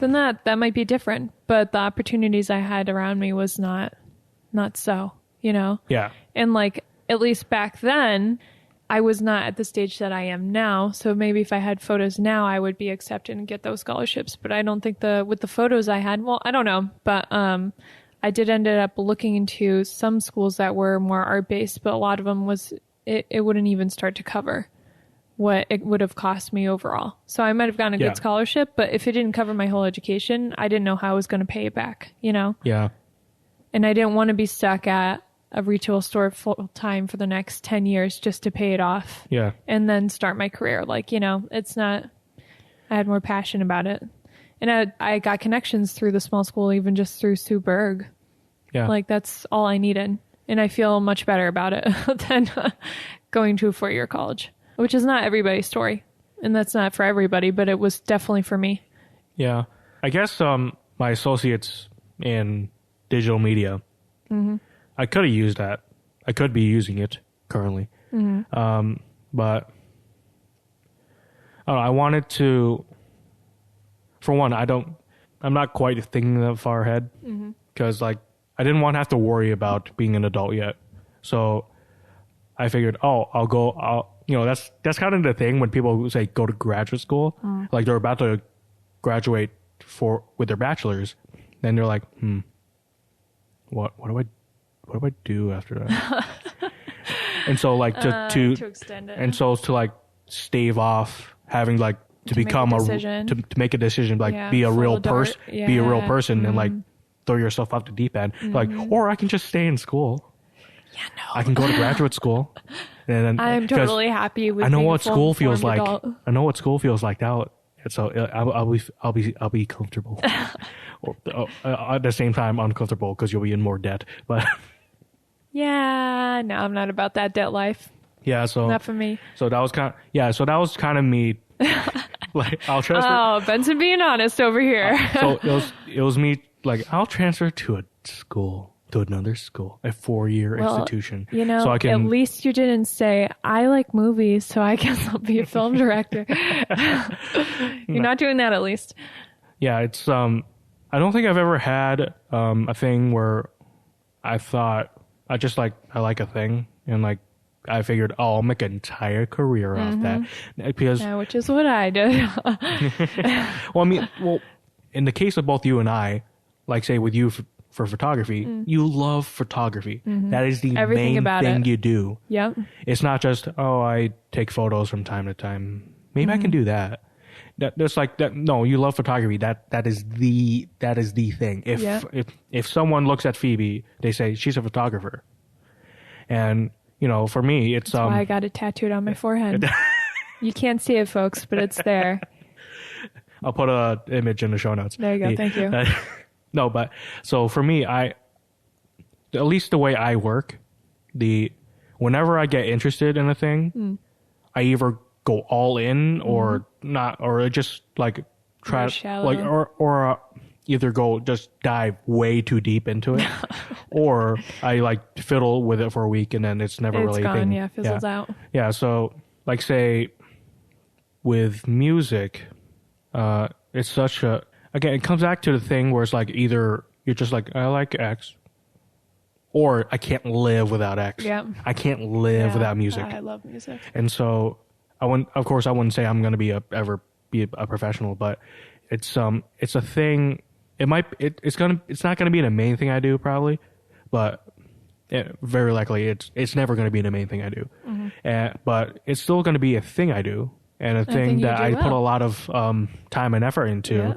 then that might be different. But the opportunities I had around me was not so, you know. Yeah. And like at least back then I was not at the stage that I am now. So maybe if I had photos now, I would be accepted and get those scholarships. But I don't think with the photos I had, well, I don't know. But I did end up looking into some schools that were more art based, but a lot of them it wouldn't even start to cover what it would have cost me overall. So I might have gotten a Yeah. good scholarship, but if it didn't cover my whole education, I didn't know how I was going to pay it back, you know? Yeah. And I didn't want to be stuck at a retail store full time for the next 10 years just to pay it off. Yeah. And then start my career. Like, you know, it's not, I had more passion about it. And I got connections through the small school, even just through Sue Berg. Yeah. Like, that's all I needed. And I feel much better about it than going to a 4-year college, which is not everybody's story. And that's not for everybody, but it was definitely for me. Yeah. I guess my associates in digital media, I could have used that. I could be using it currently. But I don't know, I wanted to, for one, I'm not quite thinking that far ahead because like I didn't want to have to worry about being an adult yet. So I figured, that's kind of the thing when people say go to graduate school, like they're about to graduate with their bachelor's, then they're like, what do I do after that? And so like to extend it. and so to like stave off having like to become to make a decision, like be a real person, be a real person, and like throw yourself off the deep end. Like, or I can just stay in school. Yeah, no. I can go to graduate school. And then, I'm totally happy with. I know what school feels like. Adult. I know what school feels like now. And so I'll be comfortable. At the same time, uncomfortable because you'll be in more debt. But yeah, no, I'm not about that debt life. yeah, so Not for me. So that was kind of me. Like I'll transfer. Oh, Benson being honest over here. So it was me. Like I'll transfer to another school, a 4-year institution. You know, so I can, at least you didn't say, I like movies, so I guess I'll be a film director. You're not doing that, at least. Yeah, it's I don't think I've ever had a thing where I thought I like a thing and like I figured, I'll make an entire career off that because which is what I did. well, in the case of both you and I, like say with you for photography, you love photography. That is the main thing you do. Yep. It's not just, I take photos from time to time. Maybe I can do that. That's like that. No, you love photography. That is the thing. If someone looks at Phoebe, they say she's a photographer. And for me, it's That's why I got it tattooed on my forehead. You can't see it, folks, but it's there. I'll put an image in the show notes. There you go. Thank you. No, but so for me, at least the way I work, whenever I get interested in a thing, I either go all in or not, or just like try like or either go just dive way too deep into it, or I like fiddle with it for a week and then it's never really gone. thing. Yeah, fizzles out. Yeah, so like say with music, it's such a, again, it comes back to the thing where it's like either you're just like, I like X, or I can't live without X. Yeah. I can't live without music. I love music. And so of course I wouldn't say I'm going to ever be a professional, but it's a thing. It's not going to be the main thing I do probably, but very likely it's never going to be the main thing I do. But it's still going to be a thing I do, and a thing that I put a lot of time and effort into. Yeah.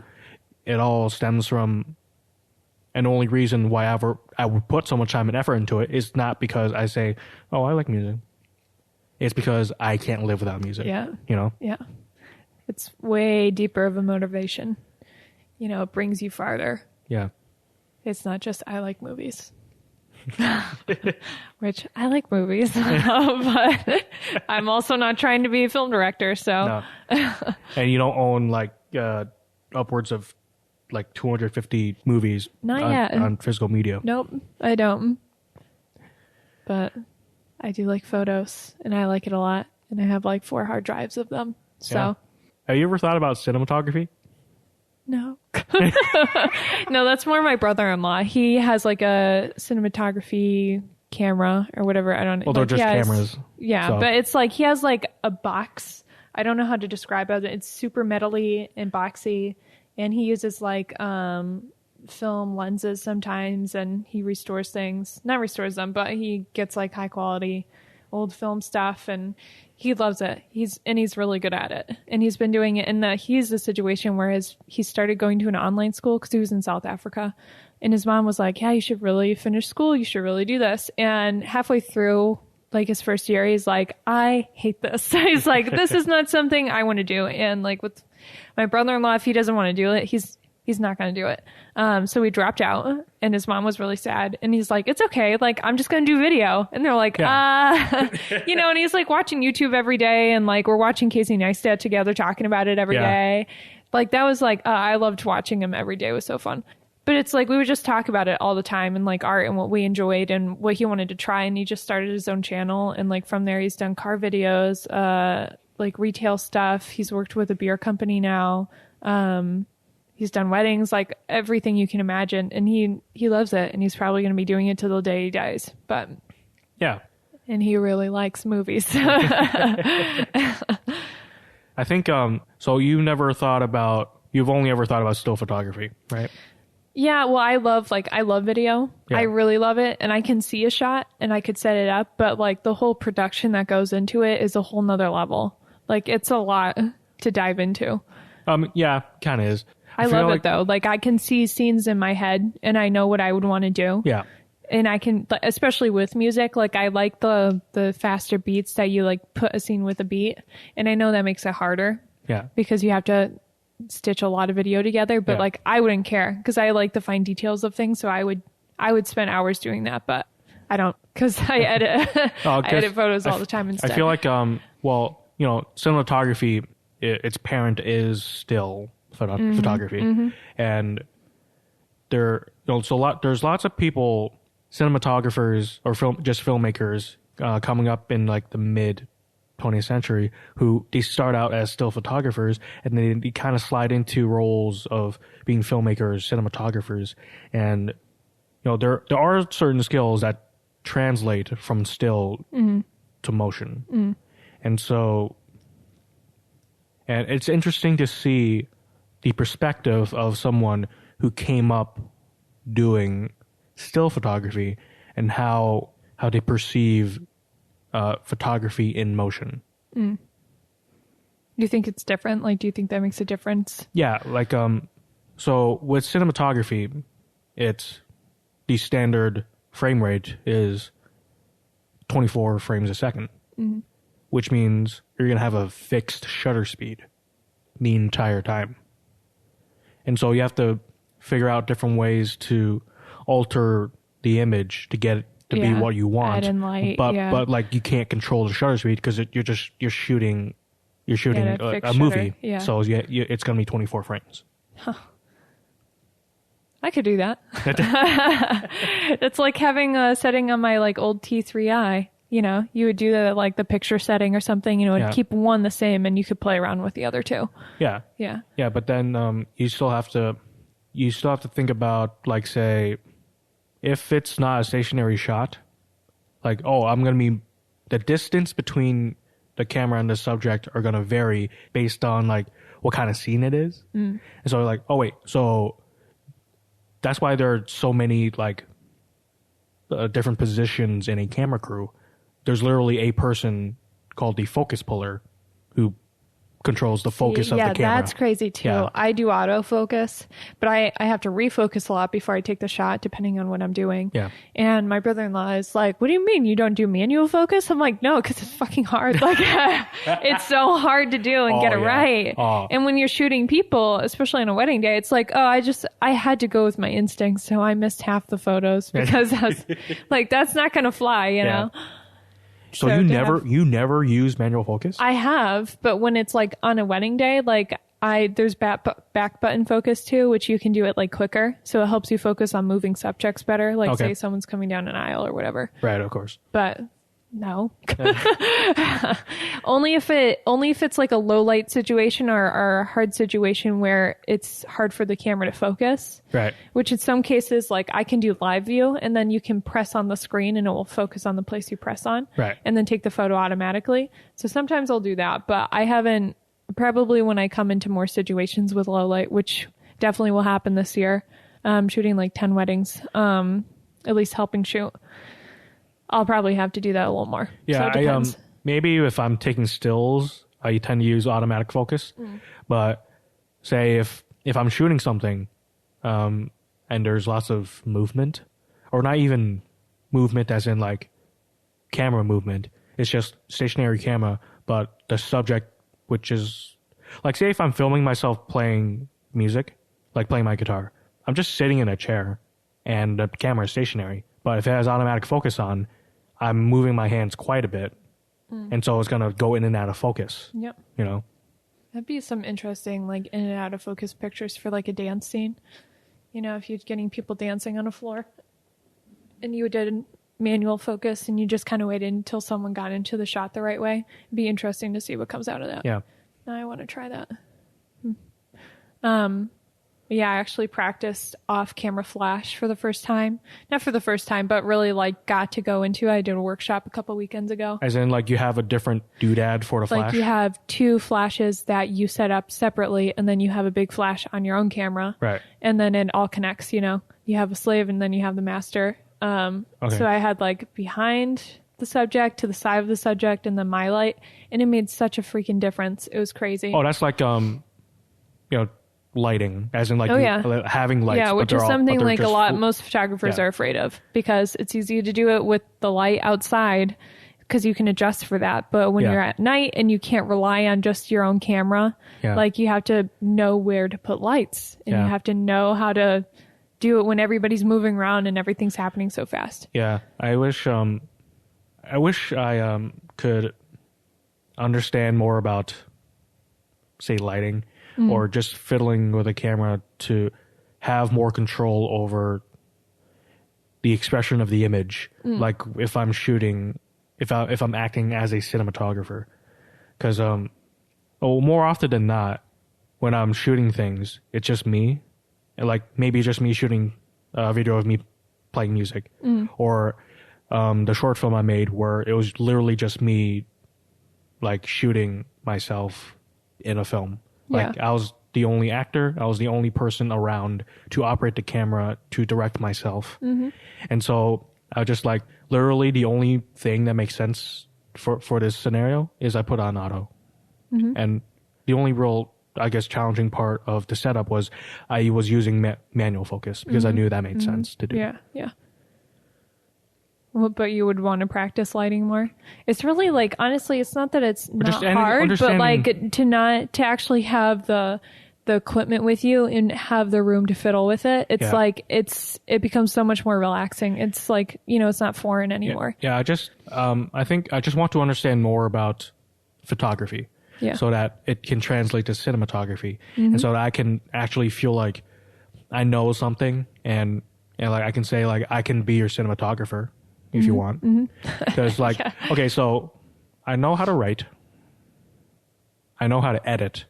It all stems from, and the only reason why I would put so much time and effort into it is not because I say, oh, I like music. It's because I can't live without music. Yeah. Yeah. It's way deeper of a motivation. It brings you farther. Yeah. It's not just, I like movies. Which, I like movies. But I'm also not trying to be a film director, so. No. And you don't own like upwards of like 250 movies on physical media. Nope, I don't. But I do like photos, and I like it a lot. And I have like 4 hard drives of them. So. Yeah. Have you ever thought about cinematography? No. No, that's more my brother-in-law. He has like a cinematography camera or whatever. I don't know. Well, they're just cameras. Yeah, so. But it's like he has like a box. I don't know how to describe it. It's super metally and boxy. And he uses like film lenses sometimes, and he restores things. Not restores them, but he gets like high quality old film stuff, and he loves it. He's really good at it, and he's been doing it. And he's a situation where he started going to an online school because he was in South Africa, and his mom was like, "Yeah, you should really finish school. You should really do this." And halfway through, like his first year, he's like, "I hate this." He's like, "This is not something I want to do." And like with my brother-in-law, if he doesn't want to do it, he's not going to do it. So he dropped out, and his mom was really sad. And he's like, "It's okay. Like, I'm just going to do video." And they're like, and he's like watching YouTube every day. And like, we're watching Casey Neistat together, talking about it every day. Like, that was like, I loved watching him every day. It was so fun. But it's like, we would just talk about it all the time, and like art and what we enjoyed and what he wanted to try. And he just started his own channel. And like from there, he's done car videos, like retail stuff. He's worked with a beer company now. He's done weddings, like everything you can imagine. And he loves it. And he's probably going to be doing it till the day he dies. But yeah. And he really likes movies. I think, so you've only ever thought about still photography, right? Yeah, well, I love video. Yeah. I really love it. And I can see a shot and I could set it up. But like the whole production that goes into it is a whole nother level. Like it's a lot to dive into. Yeah, kind of is. I love it though. Like I can see scenes in my head and I know what I would want to do. Yeah. And I can, especially with music, like I like the faster beats that you like put a scene with a beat. And I know that makes it harder. Yeah. Because you have to stitch a lot of video together. But like I wouldn't care because I like the fine details of things. So I would spend hours doing that. But I don't, because I edit I edit photos all the time instead. I feel like, cinematography, its parent is still photography. Mm-hmm. And there's lots of people, cinematographers or filmmakers coming up in like the mid 20th century who they start out as still photographers and they kind of slide into roles of being filmmakers, cinematographers. And there are certain skills that translate from still to motion. And so it's interesting to see the perspective of someone who came up doing still photography and how they perceive photography in motion. Do you think it's different? Like, do you think that makes a difference? Yeah, like so with cinematography, it's the standard frame rate is 24 frames a second, which means you're gonna have a fixed shutter speed the entire time. And so you have to figure out different ways to alter the image to get it to be what you want. Add in light, but like you can't control the shutter speed because you're shooting a movie. Yeah. So it's going to be 24 frames. Huh. I could do that. It's like having a setting on my like old T3i. You would do the like the picture setting or something. It'd keep one the same, and you could play around with the other two. Yeah. Yeah. Yeah, but then you still have to think about, like, say, if it's not a stationary shot, like, the distance between the camera and the subject are going to vary based on like what kind of scene it is. And so like, so that's why there are so many like different positions in a camera crew. There's literally a person called the focus puller who controls the focus of the camera. Yeah, that's crazy too. Yeah. I do autofocus, but I have to refocus a lot before I take the shot, depending on what I'm doing. Yeah. And my brother-in-law is like, "What do you mean you don't do manual focus?" I'm like, "No, because it's fucking hard. Like, it's so hard to do and get it right." And when you're shooting people, especially on a wedding day, it's like, I had to go with my instincts, so I missed half the photos because I was like, that's not going to fly, you know? So you never use manual focus? I have, but when it's like on a wedding day, like there's back button focus too, which you can do it like quicker. So it helps you focus on moving subjects better. Like say someone's coming down an aisle or whatever. Right, of course. But no, only if it's like a low light situation or a hard situation where it's hard for the camera to focus. Right. Which in some cases, like I can do live view and then you can press on the screen and it will focus on the place you press on. Right. And then take the photo automatically. So sometimes I'll do that, but I haven't, probably when I come into more situations with low light, which definitely will happen this year, shooting like 10 weddings, at least helping shoot. I'll probably have to do that a little more. Yeah, so it depends. Maybe if I'm taking stills, I tend to use automatic focus. But say if I'm shooting something, and there's lots of movement, or not even movement as in like camera movement, it's just stationary camera, but the subject, which is like, say if I'm filming myself playing music, like playing my guitar, I'm just sitting in a chair and the camera is stationary. But if it has automatic focus on, I'm moving my hands quite a bit. And so it's going to go in and out of focus. Yep. You know? That'd be some interesting, like, in and out of focus pictures for, like, a dance scene. You know, if you're getting people dancing on a floor and you did manual focus and you just kind of waited until someone got into the shot the right way, it'd be interesting to see what comes out of that. Yeah. Now I want to try that. Yeah, I actually practiced off-camera flash for the first time. Not for the first time, but really, like, got to go into. I did a workshop a couple weekends ago. As in, like, you have a different doodad for the flash? Like, you have 2 flashes that you set up separately, and then you have a big flash on your own camera. Right. And then it all connects, you know. You have a slave, and then you have the master. Okay. So I had, like, behind the subject, to the side of the subject, and then my light. And it made such a freaking difference. It was crazy. Oh, that's like, you know, lighting, as in like having lights. Yeah, which is something like most photographers Yeah. are afraid of, because it's easy to do it with the light outside because you can adjust for that. But when Yeah. you're at night and you can't rely on just your own camera, Yeah. like you have to know where to put lights, and Yeah. you have to know how to do it when everybody's moving around and everything's happening so fast. Yeah, I wish I could understand more about, say, lighting, or just fiddling with a camera to have more control over the expression of the image. Like if I'm shooting, if I'm acting as a cinematographer, because more often than not, when I'm shooting things, it's just me, and like maybe it's just me shooting a video of me playing music, or the short film I made where it was literally just me, like shooting myself in a film. Like I was the only actor, I was the only person around to operate the camera, to direct myself. And so I was just like, literally the only thing that makes sense for this scenario is I put on auto. And the only real, I guess, challenging part of the setup was I was using manual focus because I knew that made sense to do. Yeah. Well, but you would want to practice lighting more. It's really like, honestly, it's not that it's not hard, but like to actually have the equipment with you and have the room to fiddle with it. It's like it becomes so much more relaxing. It's like, you know, it's not foreign anymore. Yeah, I think I just want to understand more about photography, so that it can translate to cinematography, and so that I can actually feel like I know something, and like I can say like I can be your cinematographer if you want, because like okay, so I know how to write, I know how to edit,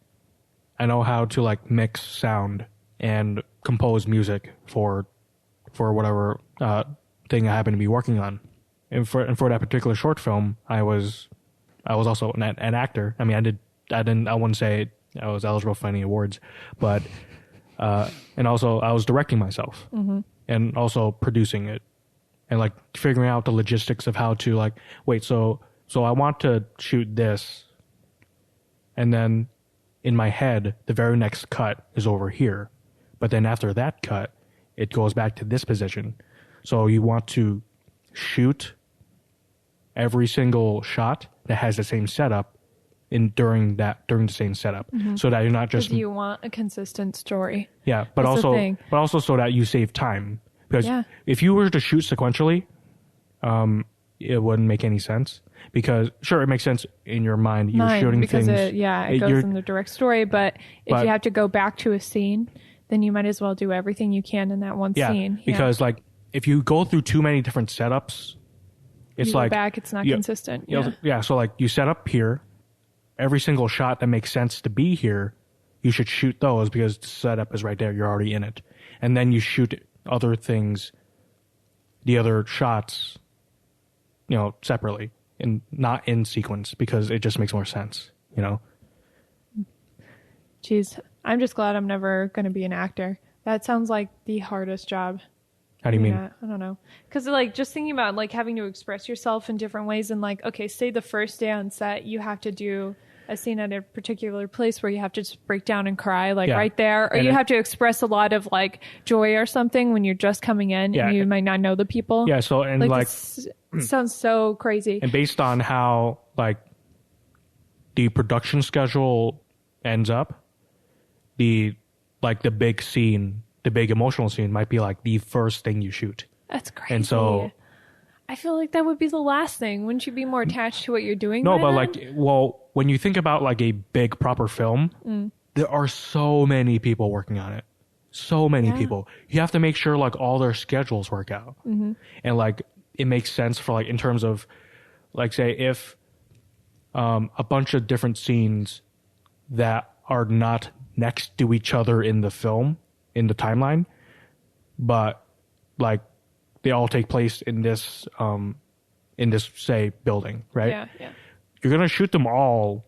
I know how to like mix sound and compose music for whatever thing I happen to be working on. And for that particular short film, I was also an actor. I mean, I wouldn't say I was eligible for any awards, but and also I was directing myself and also producing it, and like figuring out the logistics of how to like, wait, so I want to shoot this, and then in my head, the very next cut is over here. But then after that cut, it goes back to this position. So you want to shoot every single shot that has the same setup during the same setup, so that you're not just, you want a consistent story. Yeah, but also so that you save time, because if you were to shoot sequentially, it wouldn't make any sense. Because sure, it makes sense in your mind. You're shooting because things. It goes in the direct story. But if you have to go back to a scene, then you might as well do everything you can in that one scene. Yeah, because like if you go through too many different setups, it's you like go back. It's not consistent. So like you set up here, every single shot that makes sense to be here, you should shoot those because the setup is right there. You're already in it, and then you shoot other things, the other shots, you know, separately. And not in sequence, because it just makes more sense, you know? Jeez, I'm just glad I'm never going to be an actor. That sounds like the hardest job. How do you mean? I don't know. Because like just thinking about like having to express yourself in different ways, and like, okay, say the first day on set, you have to do a scene at a particular place where you have to just break down and cry like right there, or you have to express a lot of like joy or something when you're just coming in and you might not know the people. Yeah. So, and like it sounds so crazy. And based on how like the production schedule ends up, the big scene, the big emotional scene might be like the first thing you shoot. That's crazy. And so I feel like that would be the last thing. Wouldn't you be more attached to what you're doing? No, but then? like, well, when you think about like a big proper film, there are so many people working on it. So many people. You have to make sure like all their schedules work out. And like it makes sense for like in terms of like say if a bunch of different scenes that are not next to each other in the film, in the timeline, but like they all take place in this say building, right? Yeah. You're gonna shoot them all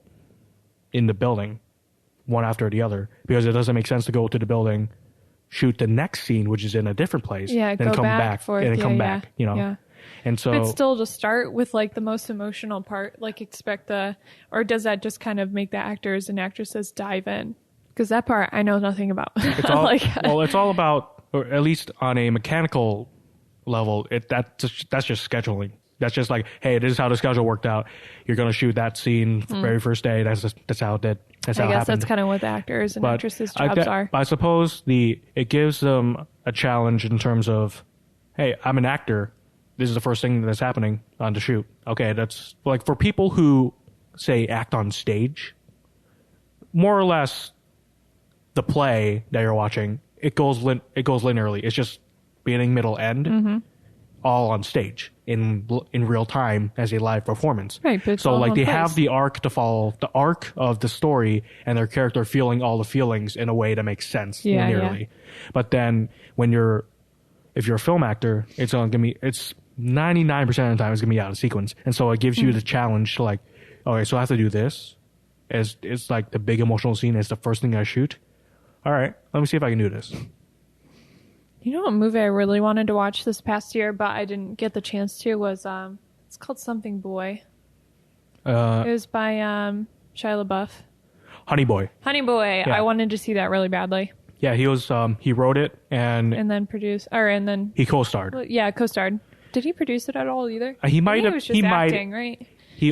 in the building, one after the other, because it doesn't make sense to go to the building, shoot the next scene, which is in a different place, then go come back and then come back, you know. Yeah. And so, but still, to start with like the most emotional part, like expect or does that just kind of make the actors and actresses dive in? Because that part I know nothing about. It's all well, it's all about, or at least on a mechanical level, that's just scheduling. That's just like, hey, this is how the schedule worked out. You're going to shoot that scene the very first day. That's how it did. That's how it happened. I guess that's kind of what the actors and actresses' jobs are. I suppose it gives them a challenge in terms of, hey, I'm an actor. This is the first thing that's happening on the shoot. Okay, that's like for people who say act on stage, more or less, the play that you're watching it goes linearly. It's just beginning, middle, end, all on stage in real time as a live performance. Right. But so like they have the arc to follow, the arc of the story, and their character feeling all the feelings in a way that makes sense linearly. Yeah. But then if you're a film actor, it's 99% of the time it's gonna be out of sequence, and so it gives you the challenge to like, okay, so I have to do this. As it's like the big emotional scene is the first thing I shoot. All right, let me see if I can do this. You know what movie I really wanted to watch this past year, but I didn't get the chance to was it's called Something Boy. It was by Shia LaBeouf. Honey Boy. Honey Boy. Yeah. I wanted to see that really badly. Yeah, he was. He wrote it and then produced, and then he co-starred. Well, yeah, co-starred. Did he produce it at all either? He might have. He was just acting, right?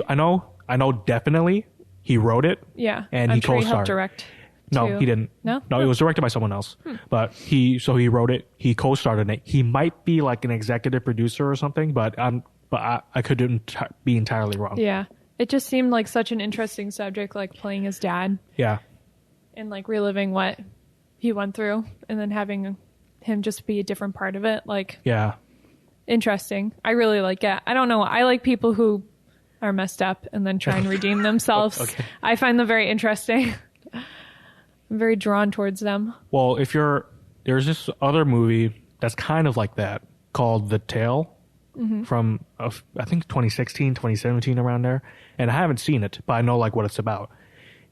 I know. Definitely, he wrote it. Yeah, and he co-starred. He helped direct. No, he didn't. No, it was directed by someone else. But he wrote it. He co-starred in it. He might be like an executive producer or something, but I couldn't be entirely wrong. Yeah, it just seemed like such an interesting subject, like playing his dad. Yeah, and like reliving what he went through, and then having him just be a different part of it. Like, yeah, interesting. I really like it. I don't know. I like people who are messed up and then try and redeem themselves. Okay. I find them very interesting. I'm very drawn towards them. Well, there's this other movie that's kind of like that called The Tale from, I think 2016, 2017, around there. And I haven't seen it, but I know like what it's about.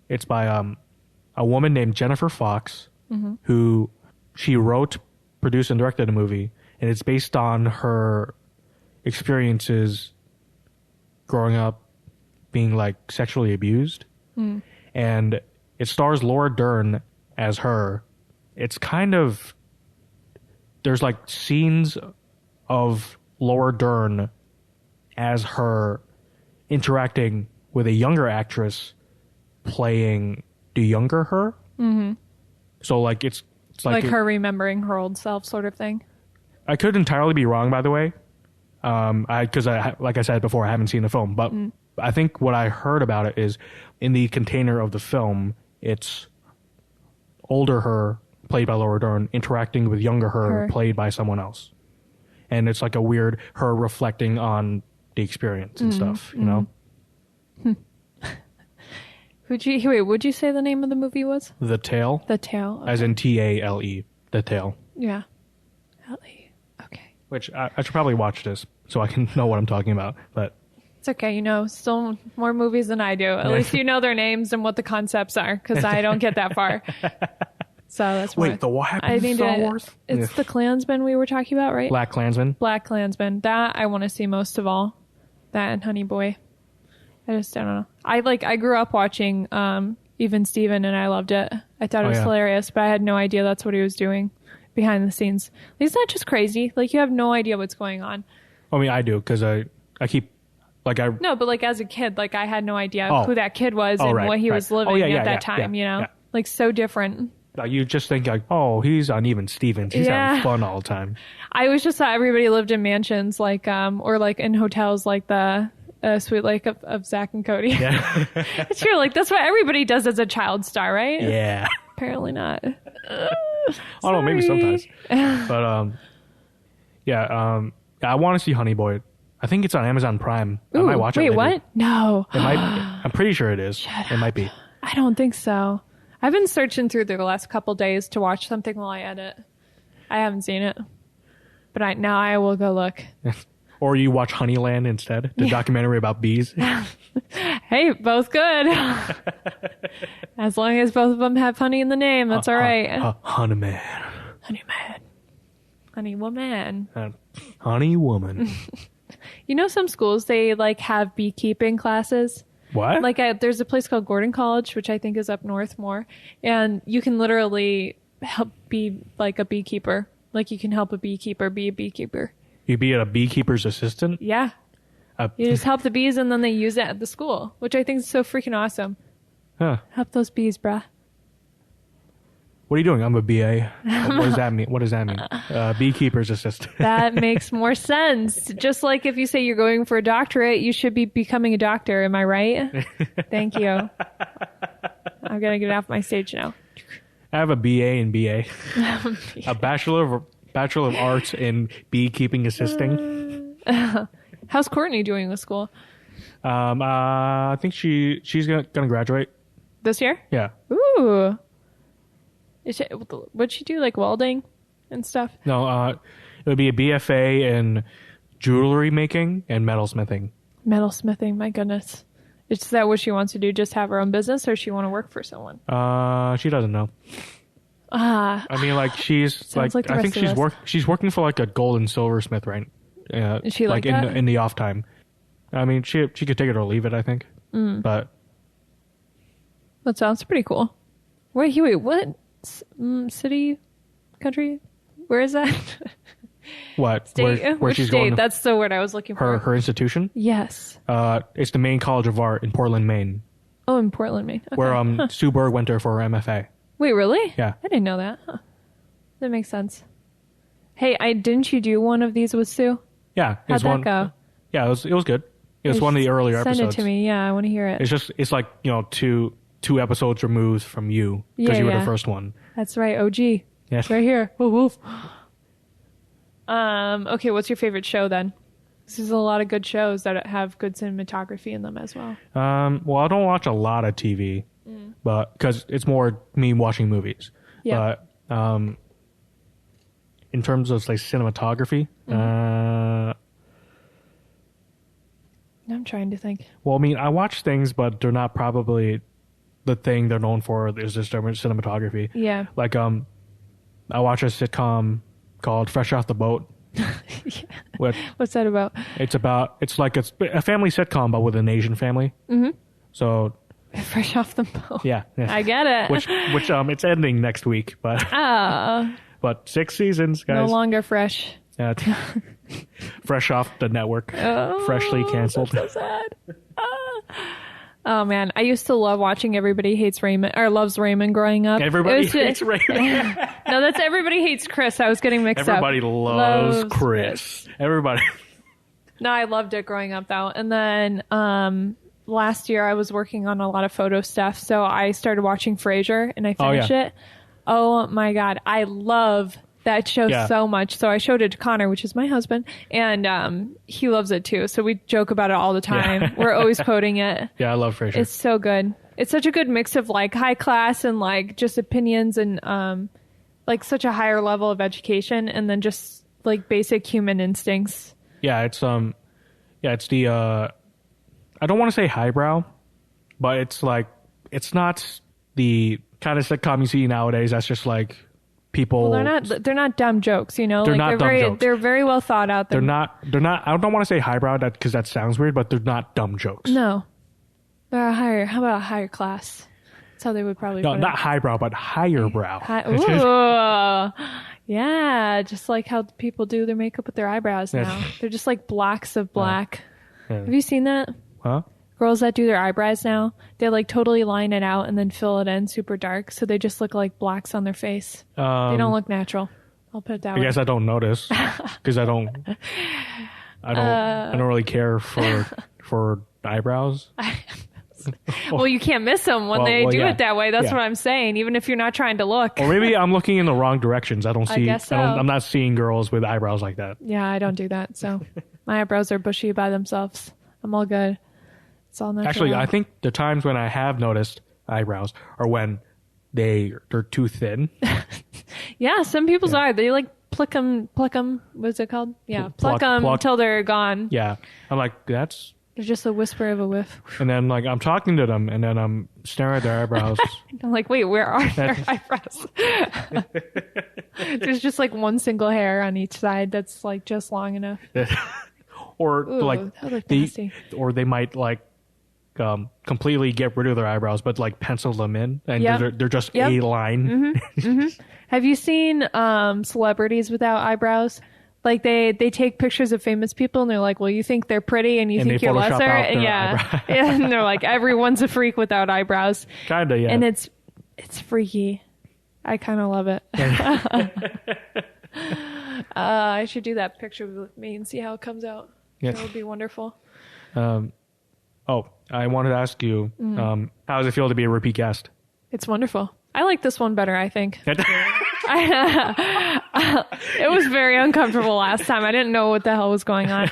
It's by a woman named Jennifer Fox, who she wrote, produced, and directed a movie. And it's based on her experiences growing up being like sexually abused. And it stars Laura Dern as her. It's kind of, there's like scenes of Laura Dern as her interacting with a younger actress playing the younger her. So like it's like her remembering her old self sort of thing. I could entirely be wrong, by the way. Because like I said before, I haven't seen the film, but I think what I heard about it is in the container of the film, it's older her, played by Laura Dern, interacting with younger her, played by someone else. And it's like a weird, her reflecting on the experience and stuff, you know? Would you say the name of the movie was? The Tale. The Tale. Okay. As in Tale. The Tale. Yeah. L-E. Okay. Which I should probably watch this so I can know what I'm talking about, but... It's okay, you know, still more movies than I do. At least you know their names and what the concepts are, because I don't get that far. So that's more. Wait, what happened I in think Star Wars? It's the Klansman we were talking about, right? Black Klansman. Black Klansman. That I want to see most of all. That and Honey Boy. I just don't know. I grew up watching Even Steven and I loved it. I thought it was hilarious, but I had no idea that's what he was doing behind the scenes. Isn't that just crazy? Like you have no idea what's going on. I mean, I do because I keep No, but like as a kid, like I had no idea who that kid was and right, what he was living at that time. You know, yeah. like so different. You just think like, oh, he's on Even Stevens. He's having fun all the time. I always just thought everybody lived in mansions, like or like in hotels, like the Sweet Lake of Zach and Cody. Yeah. It's true. Like that's what everybody does as a child star, right? Yeah. Apparently not. Oh no, maybe sometimes. But I want to see Honey Boy. I think it's on Amazon Prime. Ooh, I might watch it. Wait, later. what? No. It might. I'm pretty sure it is. It might be. I don't think so. I've been searching through the last couple days to watch something while I edit. I haven't seen it, but now I will go look. Or you watch Honeyland instead, the documentary about bees. Hey, both good. As long as both of them have honey in the name, that's all right. Honey man. Honey man. Honey woman. Honey woman. You know, some schools, they like have beekeeping classes. What? Like there's a place called Gordon College, which I think is up north more. And you can literally help be like a beekeeper. Like you can help a beekeeper be a beekeeper. You be a beekeeper's assistant? Yeah. You just help the bees and then they use it at the school, which I think is so freaking awesome. Huh. Help those bees, bruh. What are you doing? I'm a BA. What does that mean? What does that mean? Beekeeper's assistant. That makes more sense. Just like if you say you're going for a doctorate, you should be becoming a doctor. Am I right? Thank you. I'm going to get off my stage now. I have a BA and BA. A Bachelor of Arts in Beekeeping Assisting. How's Courtney doing with school? I think she's gonna graduate this year. Yeah. Ooh. What'd she do? Like welding and stuff? No. It would be a BFA in jewelry making and metalsmithing. Metalsmithing. My goodness. Is that what she wants to do? Just have her own business, or she want to work for someone? She doesn't know. I mean, like she's like I think she's working for like a gold and silversmith, right? Is she like that? in the off time. I mean, she could take it or leave it, I think. But that sounds pretty cool. Wait, what city, country? Where is that? What? State? Where she's state? going? That's the word I was looking for. Her institution? Yes. It's the Maine College of Art in Portland, Maine. Oh, in Portland, Maine. Okay. Where Sue Berg went there for her MFA. Wait, really? Yeah. I didn't know that. Huh. That makes sense. Hey, didn't you do one of these with Sue? Yeah. How'd that go? Yeah, it was good. It was one of the earlier episodes. Send it to me. Yeah, I want to hear it. It's like, two episodes removed from you because you were the first one. That's right. OG. Yes. Right here. Woof, woof. Okay, what's your favorite show then? There's a lot of good shows that have good cinematography in them as well. Well, I don't watch a lot of TV, but because it's more me watching movies. Yeah. But in terms of like cinematography, I'm trying to think. Well, I mean, I watch things, but they're not probably the thing they're known for. Is just cinematography. Yeah. Like I watch a sitcom called Fresh Off the Boat. Yeah. What's that about? It's like a family sitcom, but with an Asian family. Mm-hmm. So Fresh Off the Boat. Yeah. I get it. Which it's ending next week, but but 6 seasons, guys. No longer fresh. Fresh off the network. Freshly canceled. That's so sad. Oh man, I used to love watching Everybody Hates Raymond or Loves Raymond growing up. Everybody Hates Raymond. No, that's Everybody Hates Chris. I was getting mixed Everybody up. loves Chris. Everybody. No, I loved it growing up though. And then last year I was working on a lot of photo stuff, so I started watching Frasier and I finished it. Oh my god, I love that show so much. So I showed it to Connor, which is my husband, and he loves it too. So we joke about it all the time. Yeah. We're always quoting it. Yeah, I love Frasier. It's so good. It's such a good mix of like high class and like just opinions and like such a higher level of education and then just like basic human instincts. Yeah, it's the I don't want to say highbrow, but it's like it's not the kind of sitcom you see nowadays. That's just like people. Well, they're not dumb jokes, you know. They're not dumb jokes. They're very well thought out. They're not. I don't want to say highbrow because that sounds weird, but they're not dumb jokes. No, they're a higher. How about a higher class? That's how they would probably. No, put not it. highbrow, but higher brow. Ooh, yeah, just like how people do their makeup with their eyebrows now. They're just like blocks of black. Yeah. Have you seen that? Huh? Girls that do their eyebrows now, they like totally line it out and then fill it in super dark, so they just look like blacks on their face. They don't look natural. I'll put it that way. I guess I don't notice because I don't really care for eyebrows. Well, you can't miss them when they do it that way. That's Yeah. what I'm saying. Even if you're not trying to look. Or maybe I'm looking in the wrong directions. I don't see. guess so. I'm not seeing girls with eyebrows like that. Yeah, I don't do that. So my eyebrows are bushy by themselves. I'm all good. It's all natural. Actually, I think the times when I have noticed eyebrows are when they're too thin. Yeah, some people's are. They like pluck them. What's it called? Yeah, pluck them until they're gone. Yeah, I'm like that's. There's just a whisper of a whiff. And then like I'm talking to them, and then I'm staring at their eyebrows. I'm like, wait, where are their eyebrows? There's just like one single hair on each side that's like just long enough. Or Ooh, like that looked nasty. or they might like completely get rid of their eyebrows, but like pencil them in, and they're just a line. Have you seen celebrities without eyebrows? Like they take pictures of famous people and they're like, well, you think they're pretty and you think you're Photoshop lesser. out their Yeah. And they're like, everyone's a freak without eyebrows. Kinda, yeah. And it's freaky. I kind of love it. I should do that picture with me and see how it comes out. Yeah. That would be wonderful. I wanted to ask you, how does it feel to be a repeat guest? It's wonderful. I like this one better, I think. It was very uncomfortable last time. I didn't know what the hell was going on.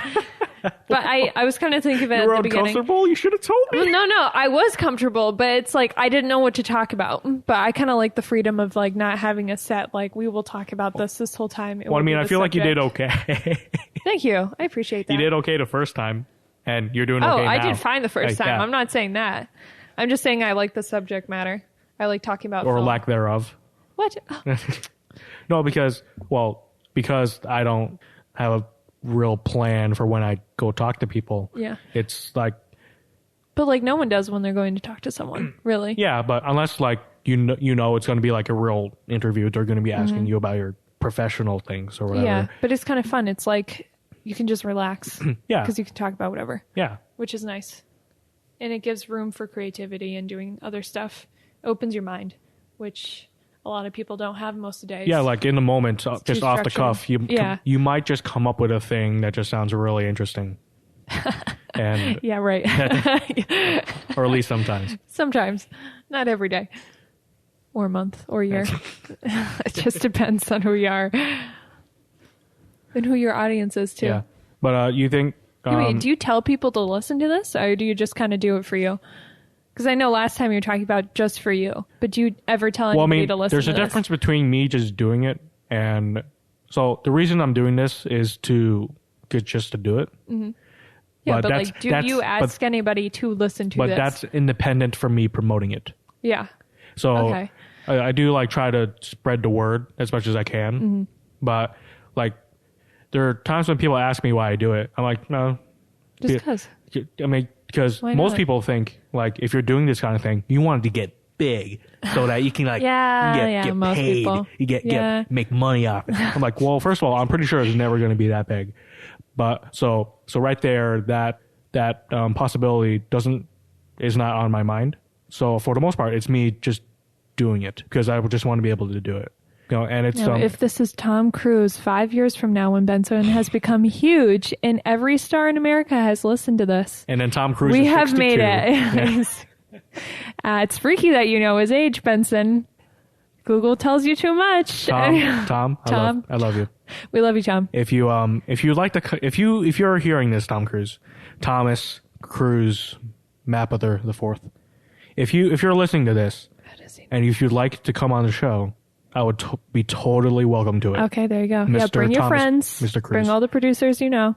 But I was kind of thinking of it at the beginning. You should have told me. No, I was comfortable, but it's like I didn't know what to talk about. But I kind of like the freedom of like not having a set, like we will talk about this whole time. Well, I mean, I feel like you did okay. Thank you. I appreciate that. You did okay the first time, and you're doing okay now. I did fine the first time. Yeah. I'm not saying that. I'm just saying I like the subject matter. I like talking about or film. lack thereof. What? No, because I don't have a real plan for when I go talk to people. Yeah. It's like. But like no one does when they're going to talk to someone, really. Yeah, but unless like you know it's going to be like a real interview, they're going to be asking you about your professional things or whatever. Yeah, but it's kind of fun. It's like you can just relax. Yeah. Because you can talk about whatever. Yeah. Which is nice. And it gives room for creativity and doing other stuff. Opens your mind, which a lot of people don't have most of the days. Yeah, like in the moment, just off the cuff, you might just come up with a thing that just sounds really interesting. And yeah, right. or at least sometimes. Sometimes. Not every day. Or month or year. It just depends on who you are. And who your audience is, too. Yeah. But you think... Wait, do you tell people to listen to this? Or do you just kind of do it for you? Because I know last time you were talking about just for you. But do you ever tell anybody to listen to this? There's a difference between me just doing it and... So the reason I'm doing this is just to do it. Mm-hmm. Yeah, but like, do you ask anybody to listen to this? But that's independent from me promoting it. Yeah. So okay. I do like try to spread the word as much as I can. Mm-hmm. But like there are times when people ask me why I do it. I'm like, no. Just because. I mean, because most people think like if you're doing this kind of thing, you want it to get big so that you can like get most paid. People. You make money off it. I'm like, well, first of all, I'm pretty sure it's never going to be that big. But so right there, that possibility is not on my mind. So for the most part, it's me just doing it because I would just want to be able to do it. You know, and it's if this is Tom Cruise 5 years from now when Benson has become huge and every star in America has listened to this, and then Tom Cruise, we is have 62. made it. Yeah. It's freaky that you know his age, Benson. Google tells you too much. Tom, I love you. We love you, Tom. If you're hearing this, Tom Cruise, Thomas Cruise, Mapother the Fourth, if you're listening to this, and if you'd like to come on the show, I would be totally welcome to it. Okay, there you go. Yeah, bring your friends, Mr. Cruise. Bring all the producers you know.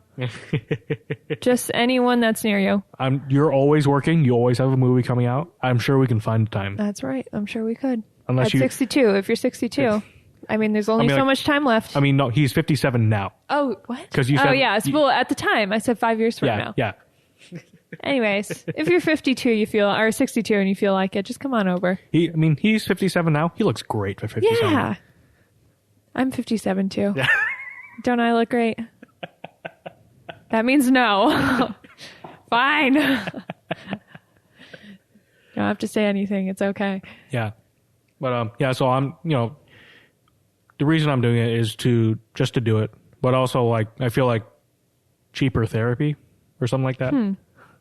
Just anyone that's near you. You're always working. You always have a movie coming out. I'm sure we can find time. That's right. I'm sure we could. Unless At 62, if you're 62. I mean, there's only so much time left. I mean, no, he's 57 now. Oh, what? Because you said... Oh, yeah. Well, at the time, I said 5 years from now. Yeah. Anyways, if you're 52, or 62 and you feel like it, just come on over. He's 57 now. He looks great for 57. Yeah. I'm 57 too. Yeah. Don't I look great? That means no. Fine. Don't have to say anything. It's okay. Yeah. But, so I'm, the reason I'm doing it is just to do it. But also, like, I feel like cheaper therapy or something like that.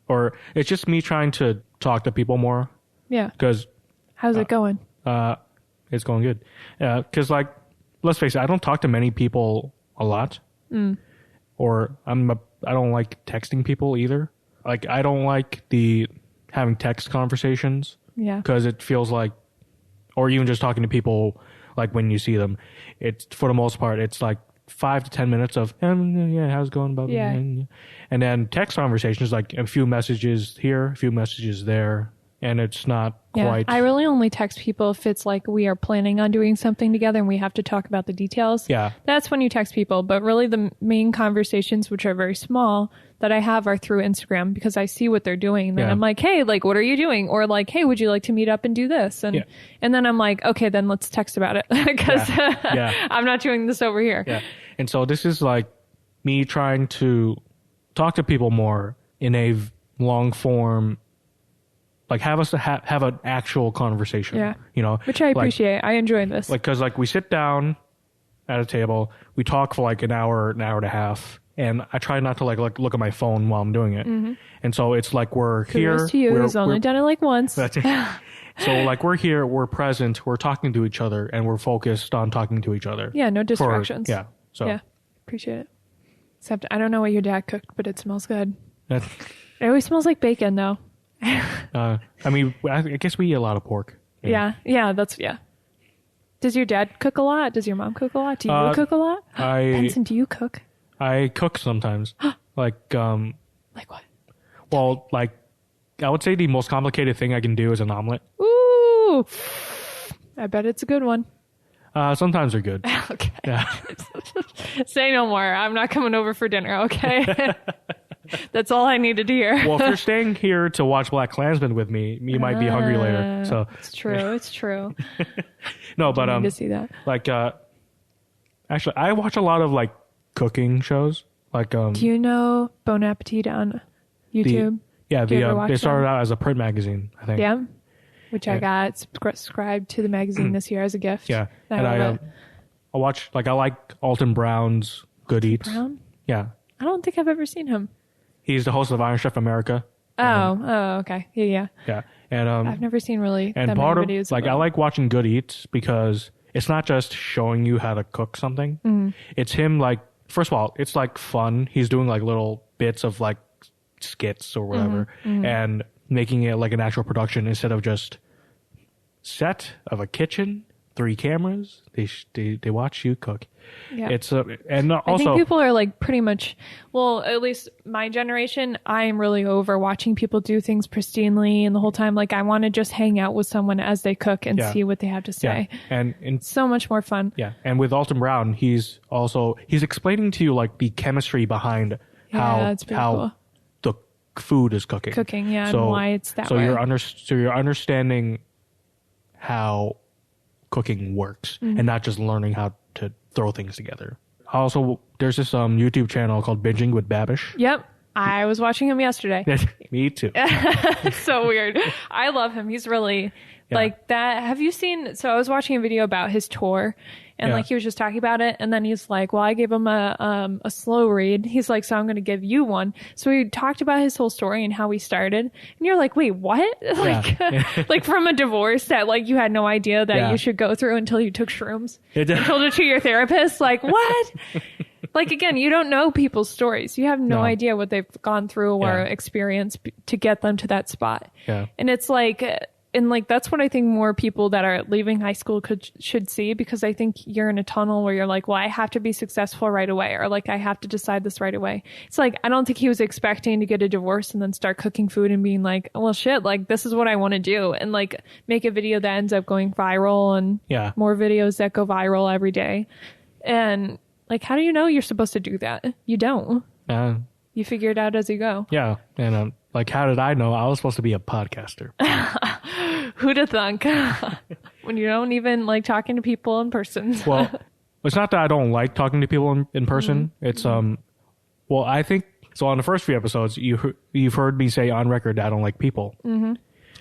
Or it's just me trying to talk to people more. Yeah. Because... How's it going? It's going good. Because, like, let's face it, I don't talk to many people a lot. Or I don't like texting people either. Like, I don't like having text conversations. Yeah. Because it feels like, or even just talking to people, like, when you see them, it's, for the most part, it's like 5 to 10 minutes of, how's it going? Yeah. And then text conversations, like a few messages here, a few messages there. And it's not quite... I really only text people if it's like we are planning on doing something together and we have to talk about the details. Yeah. That's when you text people. But really the main conversations, which are very small, that I have are through Instagram because I see what they're doing. And then I'm like, hey, like, what are you doing? Or like, hey, would you like to meet up and do this? And then I'm like, okay, then let's text about it because I'm not doing this over here. Yeah. And so this is like me trying to talk to people more in a long form, like have an actual conversation. Yeah. Which I appreciate. I enjoy this. Like, cause like we sit down at a table, we talk for like an hour and a half, and I try not to like look at my phone while I'm doing it. And so it's like we're here. Kudos to you. He's only done it like once. So like we're here, we're present, we're talking to each other, and we're focused on talking to each other. Yeah. No distractions. So yeah. Appreciate it. Except I don't know what your dad cooked, but it smells good. It always smells like bacon though. I mean, I guess we eat a lot of pork. Yeah. Does your dad cook a lot? Does your mom cook a lot? Do you cook a lot? Benson, do you cook? I cook sometimes. Like what? Well, like, I would say the most complicated thing I can do is an omelet. Ooh. I bet it's a good one. Sometimes they're good. Okay. Yeah. Say no more. I'm not coming over for dinner, okay? That's all I needed to hear. Well, if you're staying here to watch Black Klansman with me, you might be hungry later. So it's true. It's true. No, but need to see that. Like, actually, I watch a lot of like cooking shows. Like, do you know Bon Appetit on YouTube? They started out as a print magazine, I think. Yeah. Which I got subscribed to the magazine this year as a gift. Yeah, and I watch, like, I like Alton Brown's Good Eats. Brown? Yeah. I don't think I've ever seen him. He's the host of Iron Chef America. Okay. Yeah. And I've never seen really and that part many of videos. Like, I like watching Good Eats because it's not just showing you how to cook something. It's him, like, first of all, it's like fun. He's doing like little bits of like skits or whatever, and making it like an actual production instead of just set of a kitchen, 3 cameras. They watch you cook. Yeah. It's and also I think people are like pretty much, well, at least my generation, I'm really over watching people do things pristinely and the whole time. Like, I want to just hang out with someone as they cook and see what they have to say. Yeah. And it's so much more fun. Yeah. And with Alton Brown, he's explaining to you like the chemistry behind how cool. the food is cooking. And why it's that way. So you're understanding how cooking works and not just learning how to throw things together. Also, there's this YouTube channel called Binging with Babish. Yep. I was watching him yesterday. Me too. It's so weird. I love him. He's really like that. Have you seen, so I was watching a video about his tour and like he was just talking about it, and then he's like, well, I gave him a slow read. He's like, so I'm going to give you one. So he talked about his whole story and how he started, and you're like, wait, what? Like from a divorce that like you had no idea that you should go through until you took shrooms and told it to your therapist. Like, what? Like, again, you don't know people's stories. You have no idea what they've gone through or experienced to get them to that spot. Yeah. And it's like, and like that's what I think more people that are leaving high school should see, because I think you're in a tunnel where you're like, well, I have to be successful right away, or like I have to decide this right away. It's like, I don't think he was expecting to get a divorce and then start cooking food and being like, well, shit, like this is what I want to do, and like make a video that ends up going viral, and more videos that go viral every day. And like, how do you know you're supposed to do that? You don't. You figure it out as you go. Yeah. And like, how did I know I was supposed to be a podcaster? Who'd have thunk? When you don't even like talking to people in person. Well, it's not that I don't like talking to people in person. It's well, I think so. On the first few episodes, you've heard me say on record that I don't like people.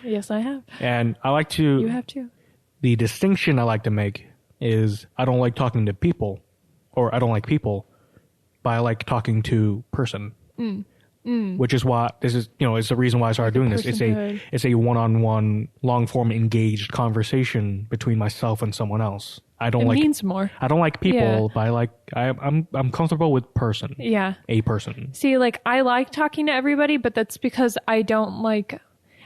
Yes, I have. And I like to. You have too. The distinction I like to make is I don't like talking to people, or I don't like people, but I like talking to person. Which is why this is, it's the reason why I started doing this. It's a one-on-one, long-form engaged conversation between myself and someone else. I don't means more. I don't like people, but I'm comfortable with person. Yeah. A person. See, like I like talking to everybody, but that's because I don't like.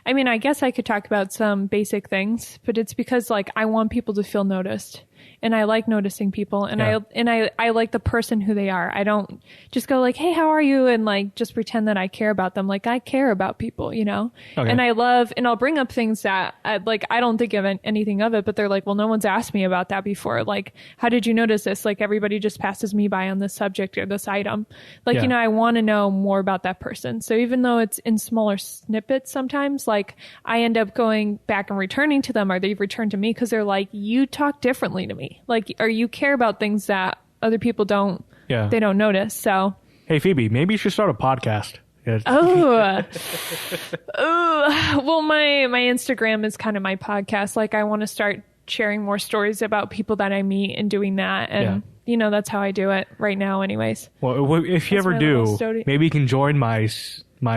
I mean, I guess I could talk about some basic things, but it's because like I want people to feel noticed, and I like noticing people, and I like the person who they are. I don't just go like, "Hey, how are you?" and like just pretend that I care about them. Like I care about people, Okay. And I love, and I'll bring up things that I don't think of anything of it, but they're like, "Well, no one's asked me about that before. Like, how did you notice this? Like everybody just passes me by on this subject or this item. Like, I want to know more about that person." So even though it's in smaller snippets, sometimes like I end up going back and returning to them, or they return to me because they're like, "You talk differently to me." Like, or you care about things that other people don't. Yeah. They don't notice. So, hey Phoebe, maybe you should start a podcast. Well, my Instagram is kind of my podcast. Like, I want to start sharing more stories about people that I meet and doing that, and that's how I do it right now, anyways. Well, if you ever do, maybe you can join my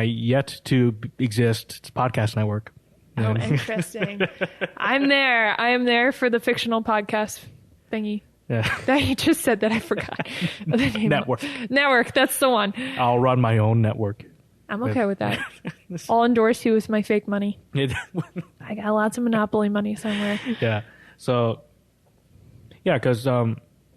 yet to exist podcast network. Oh, interesting. I'm there. I am there for the fictional podcast thingy. Yeah. That you just said that I forgot the name. Network. That's the one. I'll run my own network. I'm okay with that. I'll endorse you with my fake money. I got lots of Monopoly money somewhere. Yeah. So, because I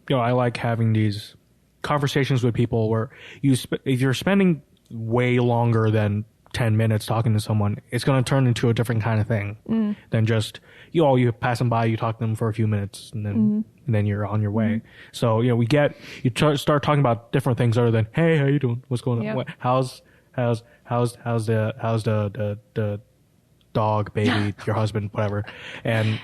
like having these conversations with people where if you're spending way longer than 10 minutes talking to someone, it's going to turn into a different kind of thing than just you pass them by, you talk to them for a few minutes, and then you're on your way. So you start talking about different things other than, hey, how you doing, what's going on, how's the dog, baby, your husband, whatever, and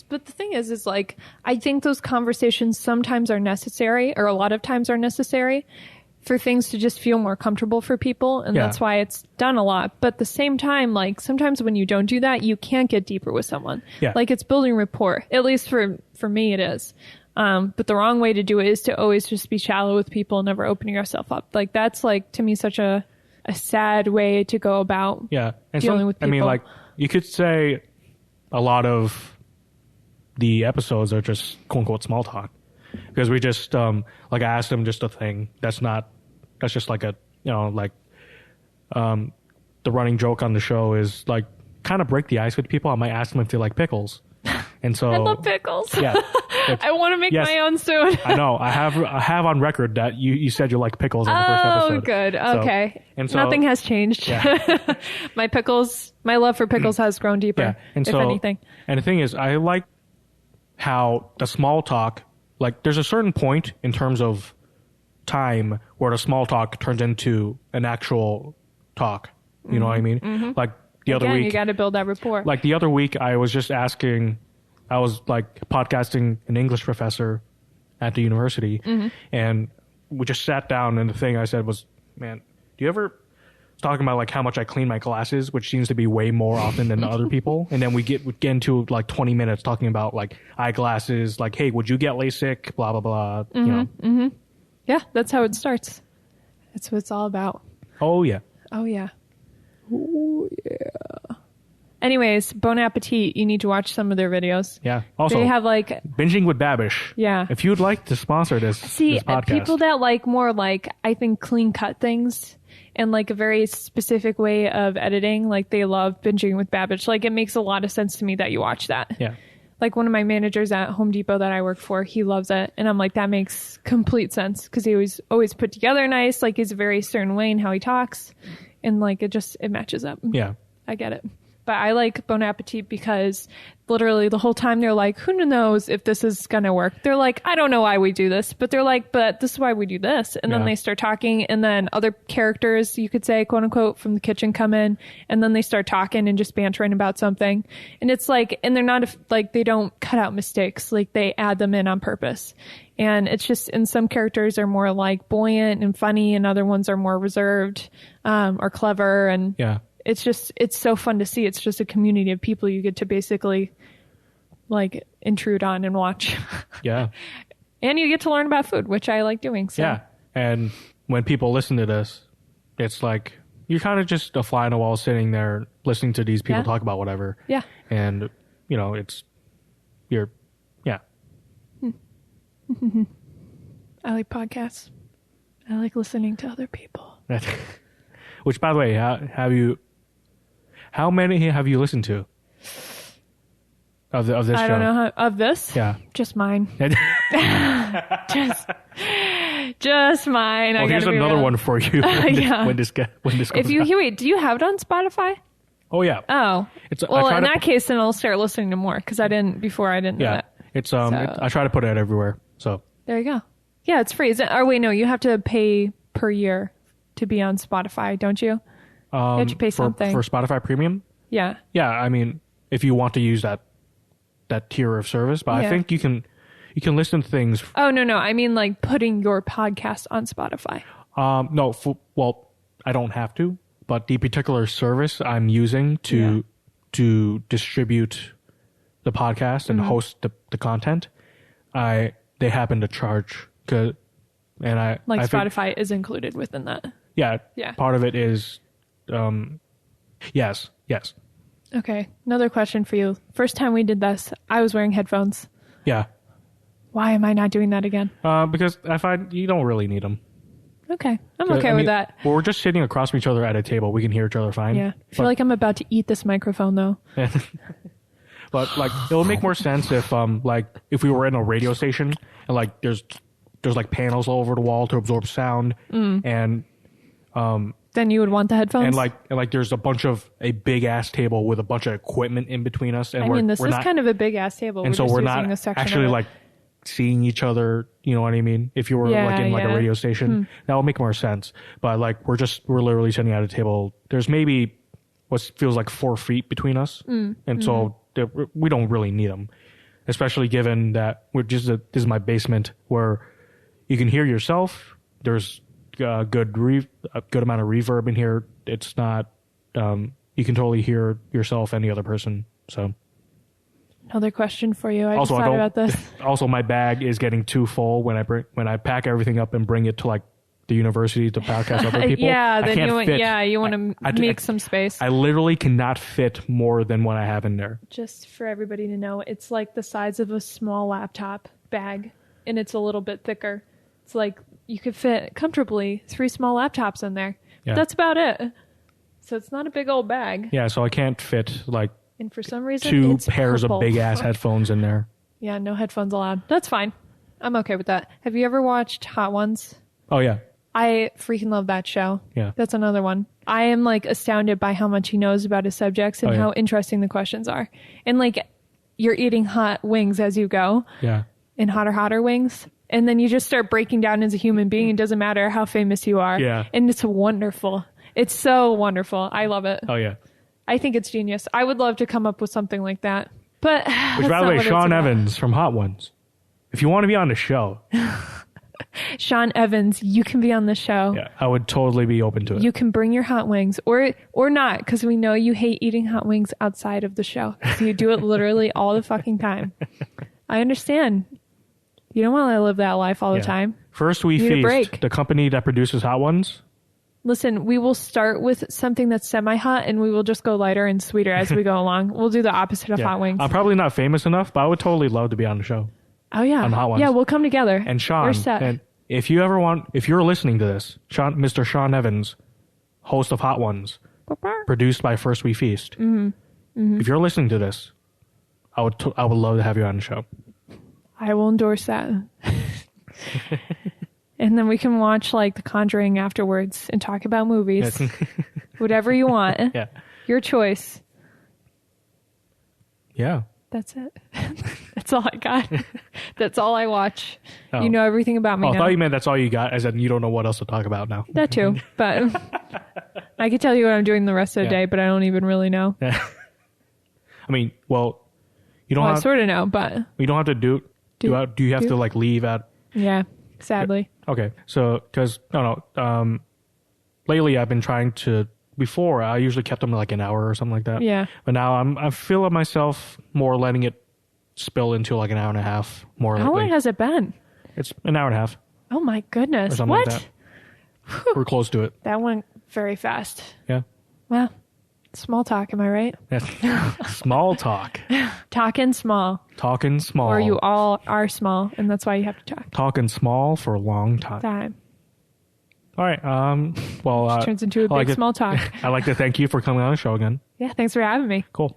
but the thing is like, I think those conversations sometimes are necessary, or a lot of times are necessary, for things to just feel more comfortable for people. And that's why it's done a lot. But at the same time, like sometimes when you don't do that, you can't get deeper with someone. Yeah. Like it's building rapport. At least for me, it is. But the wrong way to do it is to always just be shallow with people and never opening yourself up. Like that's like, to me, such a sad way to go about dealing with people. I mean, like you could say a lot of the episodes are just quote unquote small talk. Because we just, I asked him just a thing that's just like a, the running joke on the show is like kind of break the ice with people. I might ask them if they like pickles. And so I love pickles. Yeah. I want to make my own soon. I know. I have on record that you said you like pickles on the first episode. Oh, good. Okay. So nothing has changed. Yeah. My love for pickles has grown deeper, if anything. And the thing is, I like how the small talk, like there's a certain point in terms of time where the small talk turns into an actual talk. You know what I mean? Mm-hmm. Like the other week, you got to build that rapport. Like the other week, I was like podcasting an English professor at the university, and we just sat down, and the thing I said was, "Man, do you ever?" Talking about like how much I clean my glasses, which seems to be way more often than other people, and then we get into like 20 minutes talking about like eyeglasses, like, hey, would you get LASIK, blah blah blah. Yeah, that's how it starts. That's what it's all about. Oh yeah. Anyways, Bon Appetit, you need to watch some of their videos. Yeah. Also, they have like Binging with Babish. Yeah. If you'd like to sponsor this podcast. People that like more like, I think, clean cut things, and like a very specific way of editing. Like they love binging with Babbage. Like it makes a lot of sense to me that you watch that. Yeah. Like one of my managers at Home Depot that I work for, he loves it. And I'm like, that makes complete sense because he always put together nice. Like he's a very certain way in how he talks. And like it matches up. Yeah. I get it. But I like Bon Appetit because literally the whole time they're like, who knows if this is going to work? They're like, I don't know why we do this, but they're like, but this is why we do this. And then they start talking, and then other characters, you could say, quote unquote, from the kitchen come in, and then they start talking and just bantering about something. And it's like, and they're not like, they don't cut out mistakes. Like they add them in on purpose. And it's just, and some characters are more like buoyant and funny, and other ones are more reserved, or clever. And it's so fun to see. It's just a community of people you get to basically like intrude on and watch. Yeah. And you get to learn about food, which I like doing. So. Yeah. And when people listen to this, it's like you're kind of just a fly on the wall sitting there listening to these people talk about whatever. Yeah. And, you know, I like podcasts. I like listening to other people. Which, by the way, how many have you listened to of this show? I don't know of this. Yeah, just mine. just mine. Well, here's another one for you. When this goes if you out. wait, do you have it on Spotify? Oh yeah. Oh, well, in that case, then I'll start listening to more because I didn't know that. It's I try to put it everywhere. So there you go. Yeah, it's free. Wait, no, you have to pay per year to be on Spotify, don't you? You have to pay something for Spotify Premium. Yeah. Yeah, I mean, if you want to use that tier of service, but I think you can listen to things. Oh no, I mean like putting your podcast on Spotify. No, well, I don't have to, but the particular service I'm using to distribute the podcast and host the content, they happen to charge Spotify is included within that. Yeah. Part of it is, yes. Okay. Another question for you. First time we did this, I was wearing headphones. Yeah. Why am I not doing that again? Because I find you don't really need them. Okay. I'm okay with that. Well, we're just sitting across from each other at a table. We can hear each other fine. Yeah. I feel like I'm about to eat this microphone though. But like, it'll make more sense if if we were in a radio station and like there's like panels all over the wall to absorb sound and then you would want the headphones and like there's a big ass table with a bunch of equipment in between us, and this is kind of a big ass table, and we're not actually like seeing each other, you know what I mean? If you were in a radio station, that would make more sense. But like we're literally sitting at a table. There's maybe what feels like 4 feet between us, and so we don't really need them, especially given that this is my basement where you can hear yourself. There's a good amount of reverb in here. It's not you can totally hear yourself and the other person. So another question for you. I just thought about this. Also, my bag is getting too full when I pack everything up and bring it to like the university to podcast other people. Then you want to make some space. I literally cannot fit more than what I have in there. Just for everybody to know, it's like the size of a small laptop bag, and it's a little bit thicker. It's like you could fit comfortably 3 small laptops in there. Yeah. That's about it. So it's not a big old bag. Yeah, so I can't fit like and for some reason 2 pairs of big ass headphones in there. Yeah, no headphones allowed. That's fine. I'm okay with that. Have you ever watched Hot Ones? Oh yeah. I freaking love that show. Yeah. That's another one. I am like astounded by how much he knows about his subjects and how interesting the questions are. And like you're eating hot wings as you go. Yeah. And hotter wings. And then you just start breaking down as a human being. It doesn't matter how famous you are. Yeah. And it's wonderful. It's so wonderful. I love it. Oh yeah. I think it's genius. I would love to come up with something like that. But which, by the way, Sean Evans from Hot Ones. If you want to be on the show. Sean Evans, you can be on the show. Yeah, I would totally be open to it. You can bring your hot wings or not, because we know you hate eating hot wings outside of the show. You do it literally all the fucking time. I understand. You don't want to live that life all the time. First, we feast. The company that produces Hot Ones. Listen, we will start with something that's semi-hot, and we will just go lighter and sweeter as we go along. We'll do the opposite of hot wings. I'm probably not famous enough, but I would totally love to be on the show. Oh yeah, on Hot Ones. Yeah, we'll come together. And Sean, and if you're listening to this, Mr. Sean Evans, host of Hot Ones, produced by First We Feast. If you're listening to this, I would love to have you on the show. I will endorse that. And then we can watch like The Conjuring afterwards and talk about movies. Whatever you want. Yeah. Your choice. Yeah. That's it. That's all I got. That's all I watch. Oh. You know everything about me I now. thought you meant that's all you got, as in you don't know what else to talk about now. That too. But I could tell you what I'm doing the rest of the day, but I don't even really know. Yeah. I mean, well, you don't have... I sort of know, but... You don't have to do you have to like leave at... Yeah, sadly. Okay, so, because, lately I've been trying to... Before, I usually kept them like an hour or something like that. Yeah. But now I feel myself more letting it spill into like an hour and a half more lately. How long has it been? It's an hour and a half. Oh my goodness. Or something What? like that. We're close to it. That went very fast. Yeah. Well, small talk, am I right? Small talk. Talking small. Talking small. Or you all are small, and that's why you have to talk. Talking small for a long time. All right. Well, turns into a big small talk. I'd like to thank you for coming on the show again. Yeah, thanks for having me. Cool.